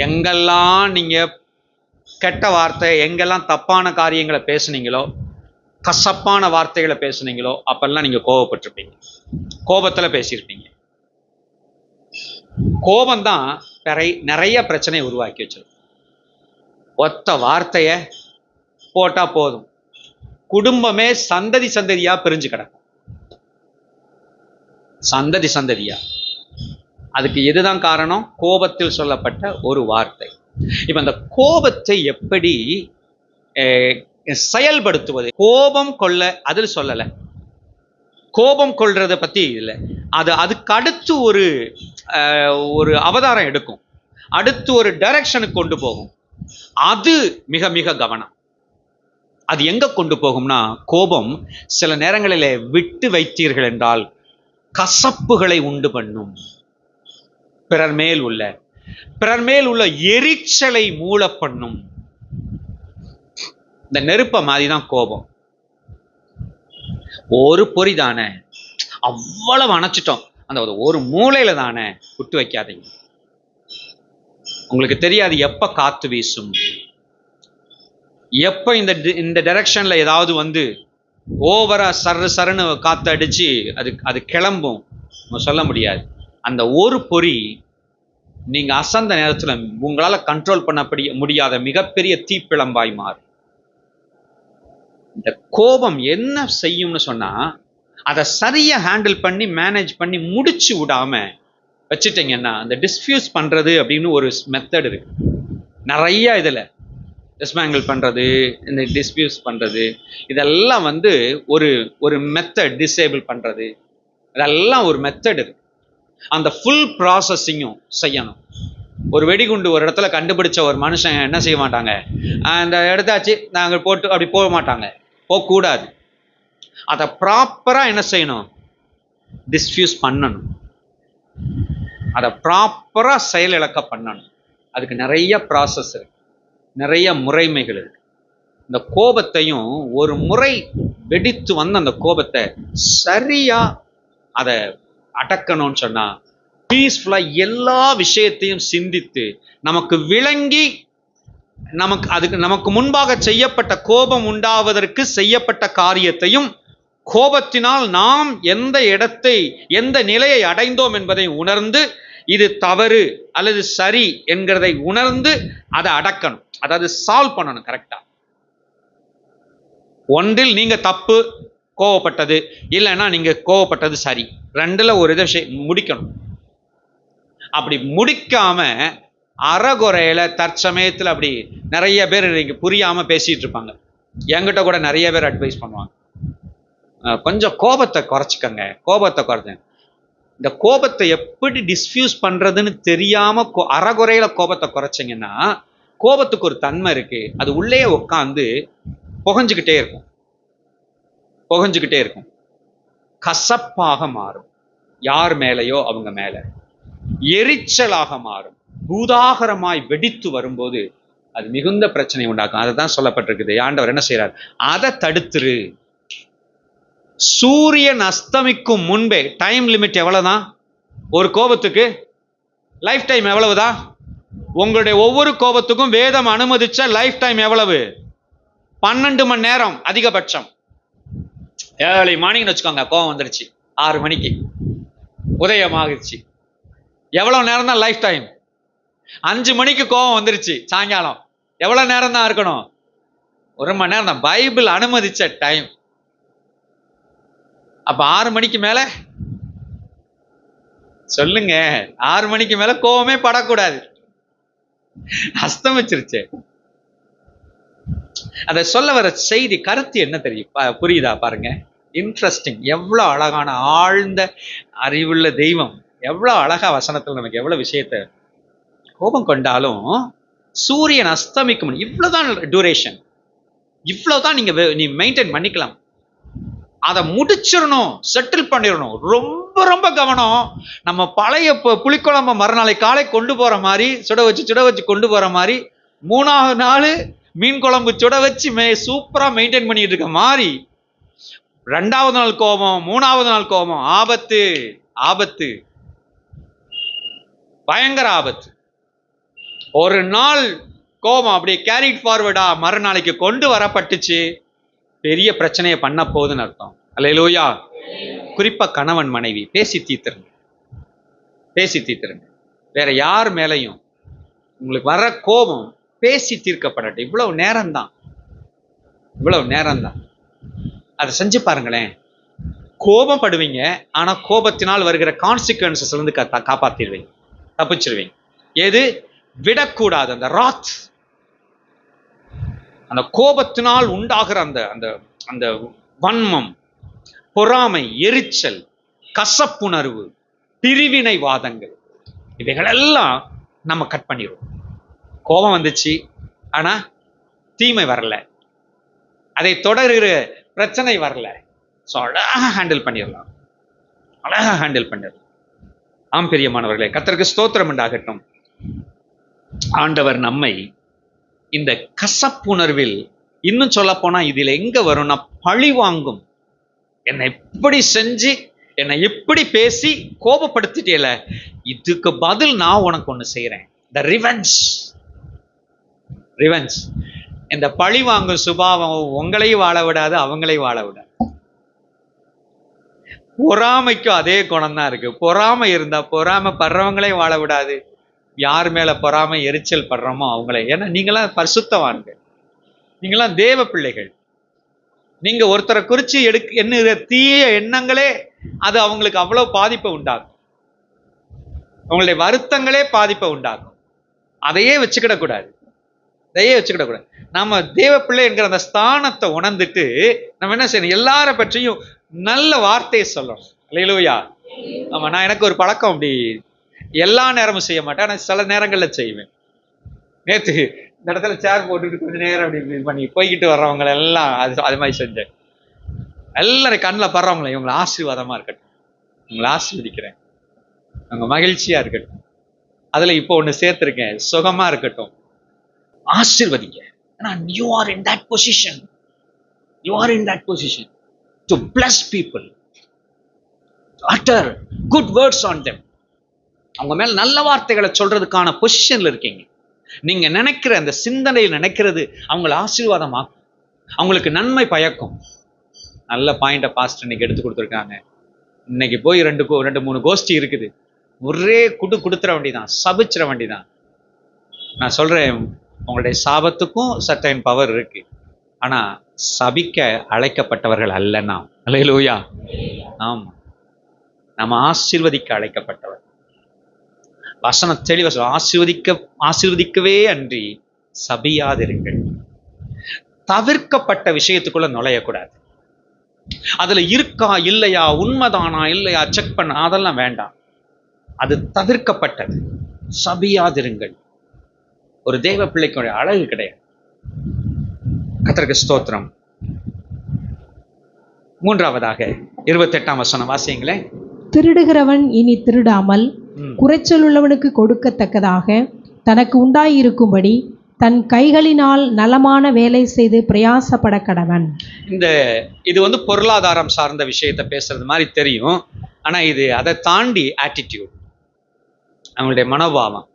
எங்கெல்லாம் நீங்க கெட்ட வார்த்தை, எங்கெல்லாம் தப்பான காரியங்களை பேசுனீங்களோ, கசப்பான வார்த்தைகளை பேசுனீங்களோ, அப்பெல்லாம் நீங்க கோபப்பட்டிருப்பீங்க, கோபத்துல பேசியிருப்பீங்க. கோபம்தான் நிறைய பிரச்சனையை உருவாக்கி வச்சிருக்கும். ஒத்த வார்த்தைய போட்டா போதும், குடும்பமே சந்ததி சந்ததியா பிரிஞ்சு கிடக்கும். சந்ததி சந்ததியா. அதுக்கு எதுதான் காரணம்? கோபத்தில் சொல்லப்பட்ட ஒரு வார்த்தை. இப்ப அந்த கோபத்தை எப்படி செயல்படுத்துவது? கோபம் கொள்ள அதில் சொல்லல, கோபம் கொள்றத பத்தி இல்லை. அதுக்கு அடுத்து ஒரு அவதாரம் எடுக்கும், அடுத்து ஒரு டைரக்ஷனுக்கு கொண்டு போகும். அது மிக மிக கவனம். அது எங்க கொண்டு போகும்னா, கோபம் சில நேரங்களிலே விட்டு வைத்தீர்கள் என்றால் கசப்புகளை உண்டு பண்ணும். பிறர் மேல் உள்ள எரிச்சலை மூல பண்ணும். இந்த நெருப்ப மாதிரிதான் கோபம். ஒரு பொறி தானே, அவ்வளவு அணைச்சிட்டோம், அந்த ஒரு மூலையில தானே, விட்டு வைக்காதீங்க. உங்களுக்கு தெரியாது எப்ப காத்து வீசும், எப்ப இந்த டைரக்ஷன்ல ஏதாவது வந்து ஓவரா சருன்னு காத்து அடிச்சு அது கிளம்பும், சொல்ல முடியாது. அந்த ஒரு பொறி நீங்க அசந்த நேரத்துல உங்களால கண்ட்ரோல் பண்ண முடியாத மிகப்பெரிய தீப்பிழம்பாய் மாறும். இந்த கோபம் என்ன செய்யும்னு சொன்னா, அதை சரியா ஹேண்டில் பண்ணி மேனேஜ் பண்ணி முடிச்சு விடாம வச்சுட்டீங்கன்னா, அந்த டிஸ்ஃபியூஸ் பண்றது அப்படின்னு ஒரு மெத்தட் இருக்கு நிறைய. இதுல டிஸ்மேங்கிள் பண்றது, இந்த டிஸ்பியூஸ் பண்றது, இதெல்லாம் வந்து ஒரு மெத்தட். டிசேபிள் பண்றது, இதெல்லாம் ஒரு மெத்தட் இருக்கு. அந்த ஃபுல் ப்ராசஸிங்கும் செய்யணும். ஒரு வெடிகுண்டு ஒரு இடத்துல கண்டுபிடிச்ச ஒரு மனுஷன் என்ன செய்ய மாட்டாங்க, அந்த இடத்தாச்சு நாங்கள் போட்டு அப்படி போக மாட்டாங்க, போகக்கூடாது. அதை ப்ராப்பரா என்ன செய்யணும், டிஸ்ஃபியூஸ் பண்ணணும், அதை ப்ராப்பரா செயலிழக்க பண்ணணும். அதுக்கு நிறைய ப்ராசஸ் இருக்கு, நிறைய முறைமைகள் இருக்கு. இந்த கோபத்தையும் ஒரு முறை வெடித்து வந்த அந்த கோபத்தை சரியா அதை அடக்கணும்னு சொன்னா, பீஸ்ஃபுல்லா எல்லா விஷயத்தையும் சிந்தித்து நமக்கு விளங்கி, நமக்கு முன்பாக செய்யப்பட்ட கோபம் உண்டாவதற்கு செய்யப்பட்ட காரியத்தையும், கோபத்தினால் நாம் எந்த நிலையை அடைந்தோம் என்பதை உணர்ந்து, இது தவறு அல்லது சரி என்கிறதை உணர்ந்து அதை அடக்கணும். அதாவது சால்வ் பண்ணணும் கரெக்டா. ஒன்றில் நீங்க தப்பு, கோவப்பட்டது, இல்லைன்னா நீங்க கோவப்பட்டது சரி, ரெண்டுல ஒரு இதை முடிக்கணும். அப்படி முடிக்காம அறகுறையில தற்சமயத்தில் அப்படி நிறைய பேர் நீங்க புரியாம பேசிட்டு இருப்பாங்க. என்கிட்ட கூட நிறைய பேர் அட்வைஸ் பண்ணுவாங்க, கொஞ்சம் கோபத்தை குறைச்சிக்கங்க, கோபத்தை குறைச்சேன். இந்த கோபத்தை எப்படி டிஸ்ஃபியூஸ் பண்றதுன்னு தெரியாம அறகுறையில கோபத்தை குறைச்சிங்கன்னா, கோபத்துக்கு ஒரு தன்மை இருக்கு. அது உள்ளே உட்காந்து புகஞ்சுக்கிட்டே இருக்கும், புகஞ்சுக்கிட்டே இருக்கும். கசப்பாக மாறும், யார் மேலேயோ அவங்க மேல எரிச்சலாக மாறும், பூதாகரமாய் வெடித்து வரும்போது அது மிகுந்த பிரச்சனை உண்டாக்கும். அதை தான் சொல்லப்பட்டிருக்குது. ஆண்டவர் என்ன செய்யறார்? அதை தடுத்துரு. சூரியன் அஸ்தமிக்கும் முன்பே, டைம் லிமிட் எவ்வளவுதான் ஒரு கோபத்துக்கு? லைஃப் டைம் எவ்வளவுதான்? உங்களுடைய ஒவ்வொரு கோபத்துக்கும் வேதம் அனுமதிச்ச லைஃப் டைம் எவ்வளவு? 12 மணி நேரம் அதிகபட்சம். ஏர்லி மார்னிங் வச்சுக்கோங்க, கோபம் வந்துருச்சு 6 மணிக்கு உதயமாகிடுச்சு, எவ்வளவு நேரம் தான் லைஃப் டைம்? 5 மணிக்கு கோபம் வந்துருச்சு சாயங்காலம், எவ்வளவு நேரம் தான் இருக்கணும்? 1 மணி நேரம் தான் பைபிள் அனுமதிச்ச டைம். அப்ப 6 மணிக்கு மேல சொல்லுங்க, 6 மணிக்கு மேல கோவமே படக்கூடாது, அஸ்தமிச்சிருச்சு. அதை சொல்ல வர செய்தி கருத்து என்ன தெரியும்? புரியுதா? பாருங்க, இன்ட்ரெஸ்டிங். எவ்வளவு அழகான ஆழ்ந்த அறிவுள்ள தெய்வம், எவ்வளவு அழகா வசனத்துல நமக்கு எவ்வளவு விஷயத்த. கோபம் கொண்டாலும் சூரியன் அஸ்தமிக்கும், இவ்வளவுதான் டியூரேஷன், இவ்வளவுதான் நீ மெயின்டைன் பண்ணிக்கலாம். அதை முடிச்சிடணும், செட்டில் பண்ணிடணும். ரொம்ப ரொம்ப கவனம். நம்ம பழைய புளிக்குழம்பு மறுநாளை காலை கொண்டு போற மாதிரி, சுட வச்சு கொண்டு போற மாதிரி, 3ஆவது நாள் மீன் குழம்பு சுட வச்சு சூப்பரா மெயின்டைன் பண்ணிட்டு இருக்க மாதிரி, 2ஆவது நாள் கோபம், 3ஆவது நாள் கோபம், ஆபத்து, ஆபத்து, பயங்கர ஆபத்து. ஒரு நாள் கோபம் அப்படியே கேரிட் ஃபார்வர்டா மறுநாளைக்கு கொண்டு வரப்பட்டுச்சு, பெரிய பிரச்சனையை பண்ண போகுதுன்னு அர்த்தம். அல்லேலூயா. குறிப்பா கணவன் மனைவி பேசி தீர்த்துருங்க, பேசி தீர்த்துருங்க. வேற யார் மேலையும் உங்களுக்கு வர்ற கோபம் பேசி தீர்க்கப்படட்டும். இவ்வளவு நேரம்தான், இவ்வளவு நேரம்தான். அதை செஞ்சு பாருங்களேன். கோபப்படுவீங்க, ஆனா கோபத்தினால் வருகிற கான்சிக்வன்சஸ்ல இருந்து காப்பாத்திடுவீங்க, தப்பிச்சிருவீங்க. எது விடக்கூடாது? அந்த ராத், அந்த கோபத்தினால் உண்டாகிற அந்த அந்த அந்த வன்மம், பொறாமை, எரிச்சல், கசப்புணர்வு, பிரிவினை வாதங்கள், இவைகளெல்லாம் நம்ம கட் பண்ணிடுவோம். கோபம் வந்துச்சு, ஆனா தீமை வரல, அதை தொடர்கிற பிரச்சனை வரல. ஸோ அழகா ஹேண்டில் பண்ணிடலாம், அழகா ஹேண்டில் பண்ணிடலாம். ஆம் பிரியமானவர்களே, கர்த்தருக்கு ஸ்தோத்திரம் உண்டாகட்டும். ஆண்டவர் நம்மை இந்த கசப்புணர்வில், இன்னும் சொல்ல போனா இதில் எங்க வரும்னா பழி வாங்கும். என்னை எப்படி செஞ்சு, என்னை எப்படி பேசி கோபப்படுத்திட்டேல, இதுக்கு பதில் நான் உனக்கு ஒண்ணு செய்யறேன். த ரிவெஞ்ச், ரிவெஞ்ச். இந்த பழி வாங்கும் சுபாவம் உங்களையும் வாழ விடாது, அவங்களையும் வாழ விடாது. பொறாமைக்கும் அதே குணம் தான் இருக்கு. பொறாமை இருந்தா பொறாமை படுறவங்களையும் வாழ விடாது. யார் மேல பொறாமை எரிச்சல் படுறோமோ அவங்களே. ஏன்னா நீங்களாம் பரிசுத்தவான்கள், நீங்களாம் தேவ பிள்ளைகள். நீங்க ஒருத்தரை குறிச்சு எண்ணுகிற தீய எண்ணங்களே அது அவங்களுக்கு அவ்வளவு பாதிப்பை உண்டாக்கும். அவங்களுடைய வருத்தங்களே பாதிப்பை உண்டாக்கும். அதையே வச்சுக்கிடக்கூடாது, அதையே வச்சுக்கிடக்கூடாது. நாம தேவ பிள்ளை என்கிற அந்த ஸ்தானத்தை உணர்ந்துட்டு நம்ம என்ன செய்யணும்? எல்லார பற்றியும் நல்ல வார்த்தையை சொல்லணும். அல்லேலூயா. ஆமா, நான் எனக்கு ஒரு பழக்கம், அப்படி எல்லா நேரமும் செய்ய மாட்டேன், ஆனால் சில நேரங்கள்ல செய்வேன். நேற்று இந்த இடத்துல சேர் போட்டுட்டு கொஞ்ச நேரம் அப்படி பண்ணி போய்கிட்டு வர்றவங்க எல்லாம் அது மாதிரி செஞ்சேன். எல்லாரும் கண்ணில் படுறவங்களே, இவங்களை ஆசீர்வாதமா இருக்கட்டும், உங்களை ஆசீர்வதிக்கிறேன், அவங்க மகிழ்ச்சியா இருக்கட்டும். அதுல இப்போ ஒண்ணு சேர்த்திருக்கேன், சுகமா இருக்கட்டும், ஆசீர்வதிங்க. You are in that position, you are in that position to bless people, to utter good words on them. அவங்க மேல நல்ல வார்த்தைகளை சொல்றதுக்கான பொசிஷன்ல இருக்கீங்க. நீங்க நினைக்கிற அந்த சிந்தனையில் நினைக்கிறது அவங்களை ஆசீர்வாதமாக்கும், அவங்களுக்கு நன்மை பயக்கும். நல்ல பாயிண்ட பாஸ்டர் இன்னைக்கு எடுத்து கொடுத்துருக்காங்க. இன்னைக்கு போய் 2-3 கோஷ்டி இருக்குது, ஒரே கொடுத்துற வேண்டிதான், சபிச்சிட வேண்டிதான். நான் சொல்றேன், உங்களுடைய சாபத்துக்கும் சர்டைன் பவர் இருக்கு, ஆனா சபிக்க அழைக்கப்பட்டவர்கள் அல்ல நாம். அல்லேலூயா. ஆமா, நம்ம ஆசீர்வதிக்க அழைக்கப்பட்டவர். வசனம் தெளிவா ஆசீர்வதிக்கவே அன்றி சபியாதிருங்கள். தவிர்க்கப்பட்ட விஷயத்துக்குள்ள நுழையக்கூடாது. அதுல இருக்கா இல்லையா, உண்மைதானா இல்லையா செக் பண்ண, அதெல்லாம் வேண்டாம். அது தவிர்க்கப்பட்டது. சபியாதிருங்கள். ஒரு தேவ பிள்ளைக்கு அழகு கிடையாது. கர்த்தருக்கு ஸ்தோத்திரம். மூன்றாவதாக 28ஆம் வசனம் வாசியுங்களேன்.
திருடுகிறவன் இனி திருடாமல் குறைச்சல் உள்ளவனுக்கு கொடுக்கத்தக்கதாக தனக்கு உண்டாயிருக்கும்படி தன் கைகளினால் நலமான வேலை செய்து பிரயாசப்பட கடவன்.
இது பொருளாதாரம் சார்ந்த விஷயத்தை பேசுறது மாதிரி தெரியும். ஆனா இது அதை தாண்டி ஆட்டிடியூட், அவங்களுடைய மனோபாவம்.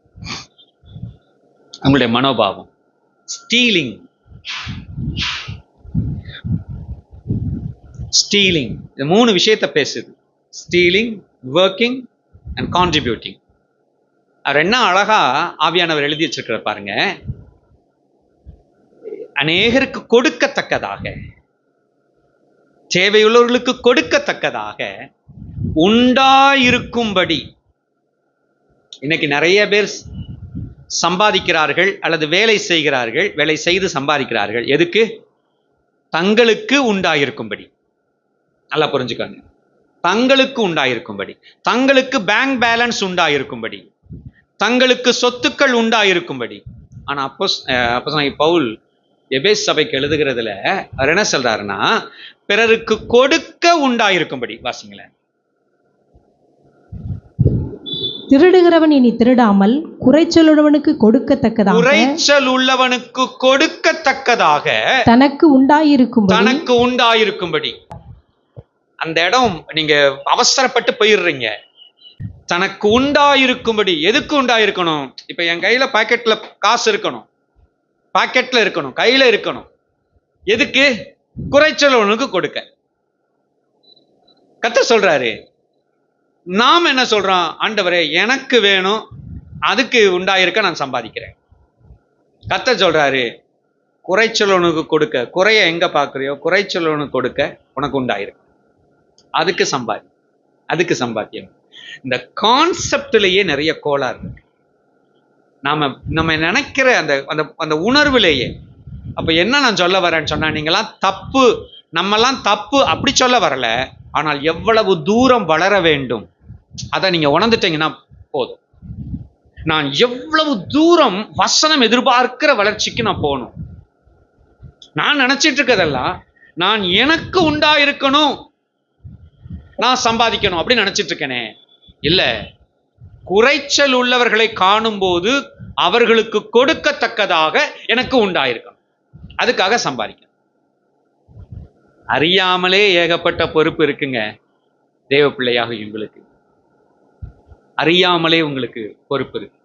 ஸ்டீலிங் இது 3 விஷயத்தை பேசுது. Stealing, working and contributing. அவர் என்ன அழகா ஆவியானவர் எழுதி வச்சிருக்கிற பாருங்க. அநேகருக்கு கொடுக்கத்தக்கதாக, தேவையுள்ளவர்களுக்கு கொடுக்கத்தக்கதாக உண்டாயிருக்கும்படி. இன்னைக்கு நிறைய பேர் சம்பாதிக்கிறார்கள் அல்லது வேலை செய்து சம்பாதிக்கிறார்கள். எதுக்கு? தங்களுக்கு உண்டாயிருக்கும்படி. நல்லா புரிஞ்சுக்கோங்க. தங்களுக்கு உண்டாயிருக்கும்படி, தங்களுக்கு பேங்க் பேலன்ஸ் உண்டாயிருக்கும்படி, தங்களுக்கு சொத்துக்கள் உண்டாயிருக்கும்படி. ஆனா அப்போஸ்தலனாகிய பவுல் எபேசு சபைக்கு எழுதுகிறதுல அவர் என்ன சொல்றாருன்னா, பிறருக்கு கொடுக்க உண்டாயிருக்கும்படி. வாசிங்களேன்.
திருடுகிறவன் இனி திருடாமல் குறைச்சல் உள்ளவனுக்கு கொடுக்கத்தக்கதாக தனக்கு
உண்டாயிருக்கும்படி. அந்த இடம் நீங்க அவசரப்பட்டு போயிடுறீங்க. தனக்கு உண்டாயிருக்கும்படி. எதுக்கு உண்டாயிருக்கணும்? இப்ப என் கையில பாக்கெட்ல காசு இருக்கணும், பாக்கெட்ல இருக்கணும், கையில இருக்கணும். எதுக்கு? குறைச்சலவனுக்கு கொடுக்க. கர்த்தர் சொல்றாரு. நாம் என்ன சொல்றோம்? ஆண்டவரே எனக்கு வேணும், அதுக்கு உண்டாயிருக்க நான் சம்பாதிக்கிறேன். கர்த்தர் சொல்றாரு, குறைச்சலவனுக்கு கொடுக்க. குறைய எங்க பாக்குறியோ, குறைச்சலவனுக்கு கொடுக்க உனக்கு உண்டாயிருக்கு. அதுக்கு சம்பாத்தியம். இந்த கான்செப்ட்லயே நிறைய கோளாறு இருக்கு. நம்ம நினைக்கிற அந்த உணர்வுலேயே. அப்ப என்ன நான் சொல்ல வரேன்னு சொன்னா, நீங்களாம் தப்பு, நம்மெல்லாம் தப்பு அப்படி சொல்ல வரல. ஆனால் எவ்வளவு தூரம் வளர வேண்டும் அதை நீங்க உணர்ந்துட்டீங்கன்னா போதும். நான் எவ்வளவு தூரம் வசனம் எதிர்பார்க்கிற வளர்ச்சிக்கு நான் போகணும். நான் நினைச்சிட்டு இருக்கதெல்லாம் நான் எனக்கு உண்டாயிருக்கணும், நான் சம்பாதிக்கணும் அப்படி நினைச்சிட்டு இருக்கேனே. இல்ல, குறைச்சல் உள்ளவர்களை காணும் போது அவர்களுக்கு கொடுக்கத்தக்கதாக எனக்கு உண்டாயிருக்கணும், அதுக்காக சம்பாதிக்கணும். அறியாமலே ஏகப்பட்ட பொறுப்பு இருக்குங்க தேவ பிள்ளையாக. உங்களுக்கு அறியாமலே உங்களுக்கு பொறுப்பு இருக்கு.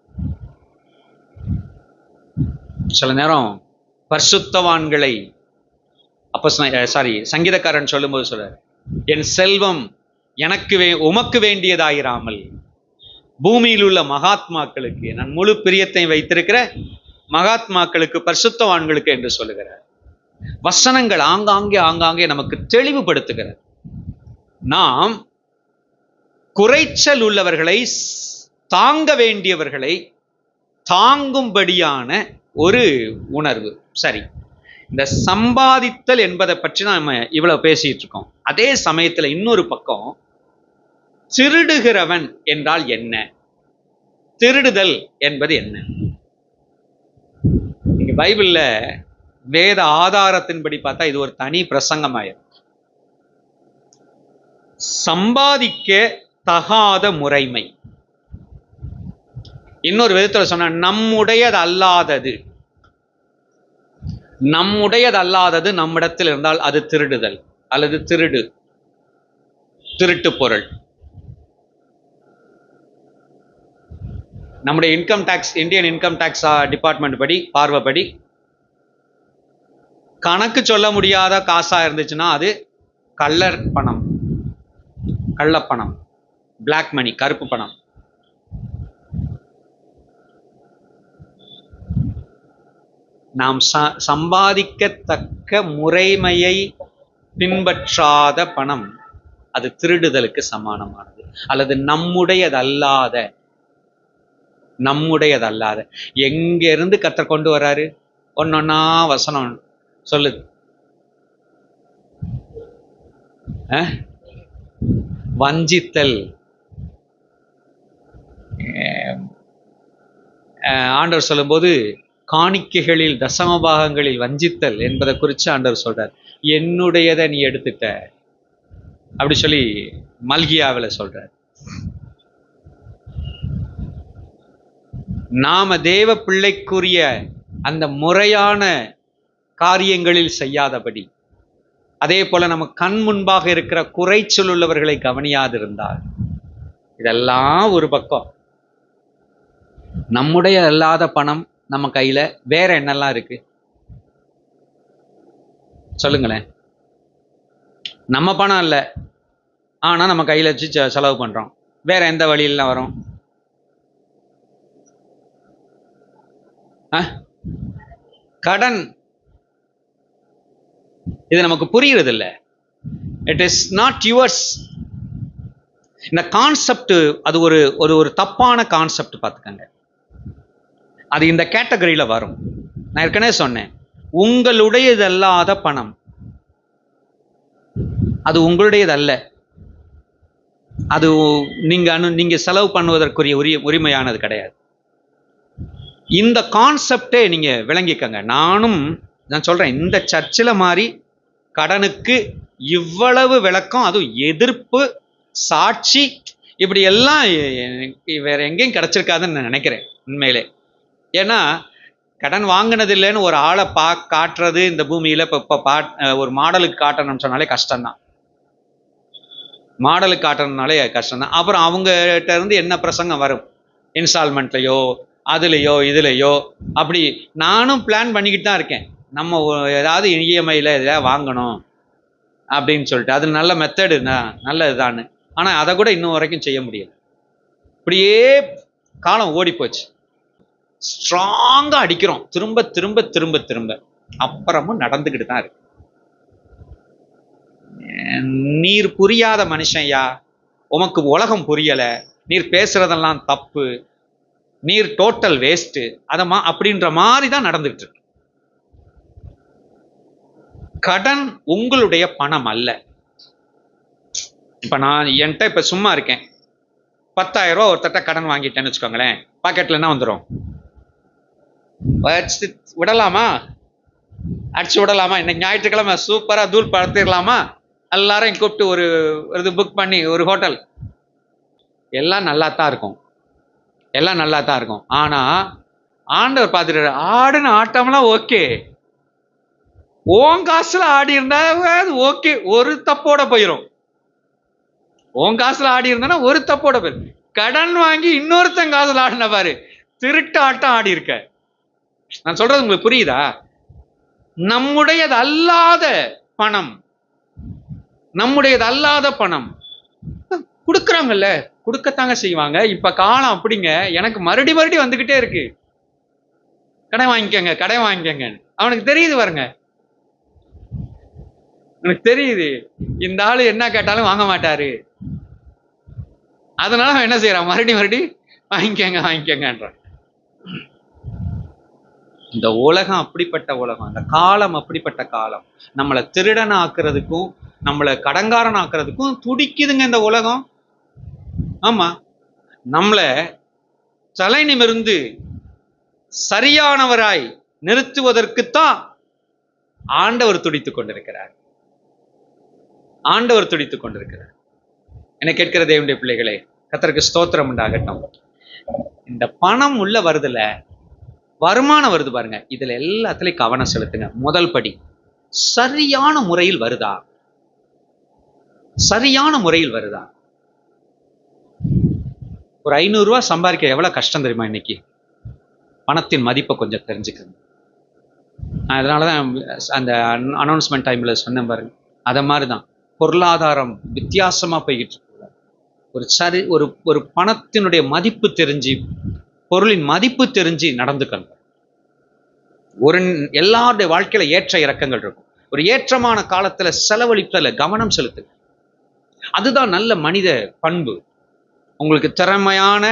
சில நேரம் பரிசுத்தவான்களை சங்கீதக்காரன் சொல்லும்போது சொல்றாரு, என் செல்வம் உமக்கு வேண்டியதாயிராமல் பூமியில் உள்ள மகாத்மாக்களுக்கு நான் முழு பிரியத்தை வைத்திருக்கிற மகாத்மாக்களுக்கு, பரிசுத்தவான்களுக்கு என்று சொல்லுகிறார். வசனங்கள் ஆங்காங்கே நமக்கு தெளிவுபடுத்துகிறது. நாம் குறைச்சல் உள்ளவர்களை, தாங்க வேண்டியவர்களை தாங்கும்படியான ஒரு உணர்வு. சரி, இந்த சம்பாதித்தல் என்பதை பற்றி நாம இவ்வளவு பேசிட்டு இருக்கோம். அதே சமயத்துல இன்னொரு பக்கம், திருடுகிறவன் என்றால் என்ன? திருடுதல் என்பது என்ன? நீங்க பைபிள்ல வேத ஆதாரத்தின்படி பார்த்தா இது ஒரு தனி பிரசங்கமாயிரும். சம்பாதிக்க தகாத முறைமை. இன்னொரு விதத்துல சொன்ன, நம்முடையதல்லாதது நம்மிடத்தில் இருந்தால் அது திருடுதல் அல்லது திருட்டு பொருள். நம்முடைய இந்தியன் இன்கம் டாக்ஸ் டிபார்ட்மெண்ட் படி, பார்வைப்படி, கணக்கு சொல்ல முடியாத காசா இருந்துச்சுன்னா அது கள்ளப்பணம், பிளாக் மணி, கருப்பு பணம். நாம் சம்பாதிக்கத்தக்க முறைமையை பின்பற்றாத பணம் அது திருடுதலுக்கு சமானமானது. அல்லது நம்முடையதல்லாத. எங்க இருந்து கர்த்தர் கொண்டு வராரு? ஒன்னொன்னா வசனம் சொல்லுது. அஹ்? வஞ்சித்தல். ஆண்டவர் சொல்லும்போது காணிக்கைகளில் தசமபாகங்களில் வஞ்சித்தல் என்பதை குறித்து ஆண்டவர் சொல்றார். என்னுடையதை நீ எடுத்துட்ட அப்படி சொல்லி மல்கியாவில் சொல்றார். நாம தேவ பிள்ளைக்குரிய அந்த முறையான காரியங்களில் செய்யாதபடி, அதே போல நம்ம கண் முன்பாக இருக்கிற குறைச்சல் உள்ளவர்களை கவனியாதிருந்தால், இதெல்லாம் ஒரு பக்கம். நம்முடைய அல்லாத பணம் நம்ம கையில வேற என்னெல்லாம் இருக்கு சொல்லுங்களேன். நம்ம பணம் இல்லை, ஆனா நம்ம கையில வச்சு செலவு பண்றோம். வேற எந்த வழியில வரும்? கடன். இது நமக்கு புரியுறது இல்லை. It is not yours. இந்த கான்செப்ட் அது ஒரு ஒரு தப்பான கான்செப்ட் பார்த்துக்கங்க. அது இந்த கேட்டகரியில வரும். நான் ஏற்கனவே சொன்னேன், உங்களுடையதல்லாத பணம் அது உங்களுடையது அல்ல. அது நீங்க செலவு பண்ணுவதற்குரிய உரிமையானது கிடையாது. இந்த கான்செப்டே நீங்க விளங்கிக்கங்க. நான் சொல்றேன், இந்த சர்ச்சில் மாதிரி கடனுக்கு இவ்வளவு விளக்கம், அதுவும் எதிர்ப்பு, சாட்சி, இப்படி எல்லாம் வேற எங்கேயும் கிடைச்சிருக்காதுன்னு நான் நினைக்கிறேன் உண்மையிலே. ஏன்னா கடன் வாங்கினது இல்லைன்னு ஒரு ஆளை காட்டுறது இந்த பூமியில இப்போ ஒரு மாடலுக்கு காட்டணும்னு சொன்னாலே கஷ்டம்தான். மாடலுக்கு காட்டணும்னாலே கஷ்டம்தான். அப்புறம் அவங்ககிட்ட இருந்து என்ன பிரசங்கம் வரும்? இன்ஸ்டால்மெண்ட்லையோ அதுலேயோ இதுலையோ. அப்படி நானும் பிளான் பண்ணிக்கிட்டு தான் இருக்கேன், நம்ம ஏதாவது இஎம்ஐயில் எதாவது வாங்கணும் அப்படின்னு சொல்லிட்டு. அது நல்ல மெத்தடு, நல்லதுதான்னு. ஆனால் அதை கூட இன்னும் வரைக்கும் செய்ய முடியல. இப்படியே காலம் ஓடி போச்சு. ஸ்ட்ராங்காக அடிக்கிறோம் திரும்ப திரும்ப திரும்ப திரும்ப, அப்புறமும் நடந்துக்கிட்டு தான் இருக்கு. நீர் புரியாத மனுஷன்யா, உமக்கு உலகம் புரியலை, நீர் பேசுறதெல்லாம் தப்பு, நீர் டோட்டல் வேஸ்ட், அப்படின்ற மாதிரி தான் நடந்துட்டு இருக்கு. கடன் உங்களுடைய பணம் அல்ல. இப்ப நான் என்கிட்ட இப்ப சும்மா இருக்கேன், 10,000 ரூபா ஒருத்தட்ட கடன் வாங்கிட்டேன்னு வச்சுக்கோங்களேன். பாக்கெட்ல என்ன வந்துடும்? விடலாமா? அடிச்சு விடலாமா? இன்னைக்கு ஞாயிற்றுக்கிழமை சூப்பரா தூள் படுத்திடலாமா? எல்லாரையும் கூப்பிட்டு ஒரு இது புக் பண்ணி ஒரு ஹோட்டல், எல்லாம் நல்லா தான் இருக்கும், எல்லாம் நல்லா தான் இருக்கும். ஆனா ஆண்டவர் பார்த்துட்டு, ஆடுன ஆட்டம்லாம் ஓகே, உன் காசுல ஆடி இருந்தா ஓகே, ஒரு தப்போட போயிடும். உன் காசுல ஆடி இருந்தா ஒரு தப்போட போயிடும். கடன் வாங்கி இன்னொருத்தன் காசுல ஆடின பாரு, திருட்டு ஆட்டம் ஆடி இருக்க. நான் சொல்றது உங்களுக்கு புரியுதா? நம்முடையது அல்லாத பணம், நம்முடையது அல்லாத பணம் கொடுக்குறாங்கல்ல, கொடுக்கத்தாங்க செய்வாங்க. இப்ப காலம் அப்படிங்க. எனக்கு மறுபடி வந்துகிட்டே இருக்கு, கடன் வாங்கிக்கங்க கடன் வாங்கிக்கங்க. அவனுக்கு தெரியுது பாருங்க, எனக்கு தெரியுது இந்த ஆளு என்ன கேட்டாலும் வாங்க மாட்டாரு. அதனால அவன் என்ன செய்யறான்? மறுபடி வாங்கிக்கங்கன்றான். இந்த உலகம் அப்படிப்பட்ட உலகம், இந்த காலம் அப்படிப்பட்ட காலம். நம்மளை திருடன் ஆக்குறதுக்கும் நம்மளை கடங்காரன் ஆக்குறதுக்கும் துடிக்குதுங்க இந்த உலகம். ஆமா, நம்மளை தலை நிமிர்ந்து சரியானவராய் நிறுத்துவதற்குத்தான் ஆண்டவர் துடித்துக் கொண்டிருக்கிறார். ஆண்டவர் துடித்துக் கொண்டிருக்கிறார். என்னை கேட்கிற தேவனுடைய பிள்ளைகளே, கர்த்தருக்கு ஸ்தோத்திரம் உண்டாகட்டும். இந்த பணம் உள்ள வருதுல, வருமானம் வருது பாருங்க, இதுல எல்லாத்துலயும் கவனம் செலுத்துங்க. முதல் படி, சரியான முறையில் வருதா? சரியான முறையில் வருதா? ஒரு 500 ரூபாய் சம்பாதிக்க எவ்வளவு கஷ்டம் தெரியுமா? இன்னைக்கு பணத்தின் மதிப்பை கொஞ்சம் தெரிஞ்சுக்கணும். அதனாலதான் அந்த அனௌன்ஸ்மெண்ட் டைம்ல சொன்னேன் பாருங்க, அத மாதிரிதான் பொருளாதாரம் வித்தியாசமா போய்கிட்டு இருக்கு. ஒரு பணத்தினுடைய மதிப்பு தெரிஞ்சு, பொருளின் மதிப்பு தெரிஞ்சு நடந்துக்கணும். எல்லாருடைய வாழ்க்கையில ஏற்ற இறக்கங்கள் இருக்கும். ஒரு ஏற்றமான காலத்துல செலவழிப்பதில் கவனம் செலுத்துங்க. அதுதான் நல்ல மனித பண்பு. உங்களுக்கு திறமையான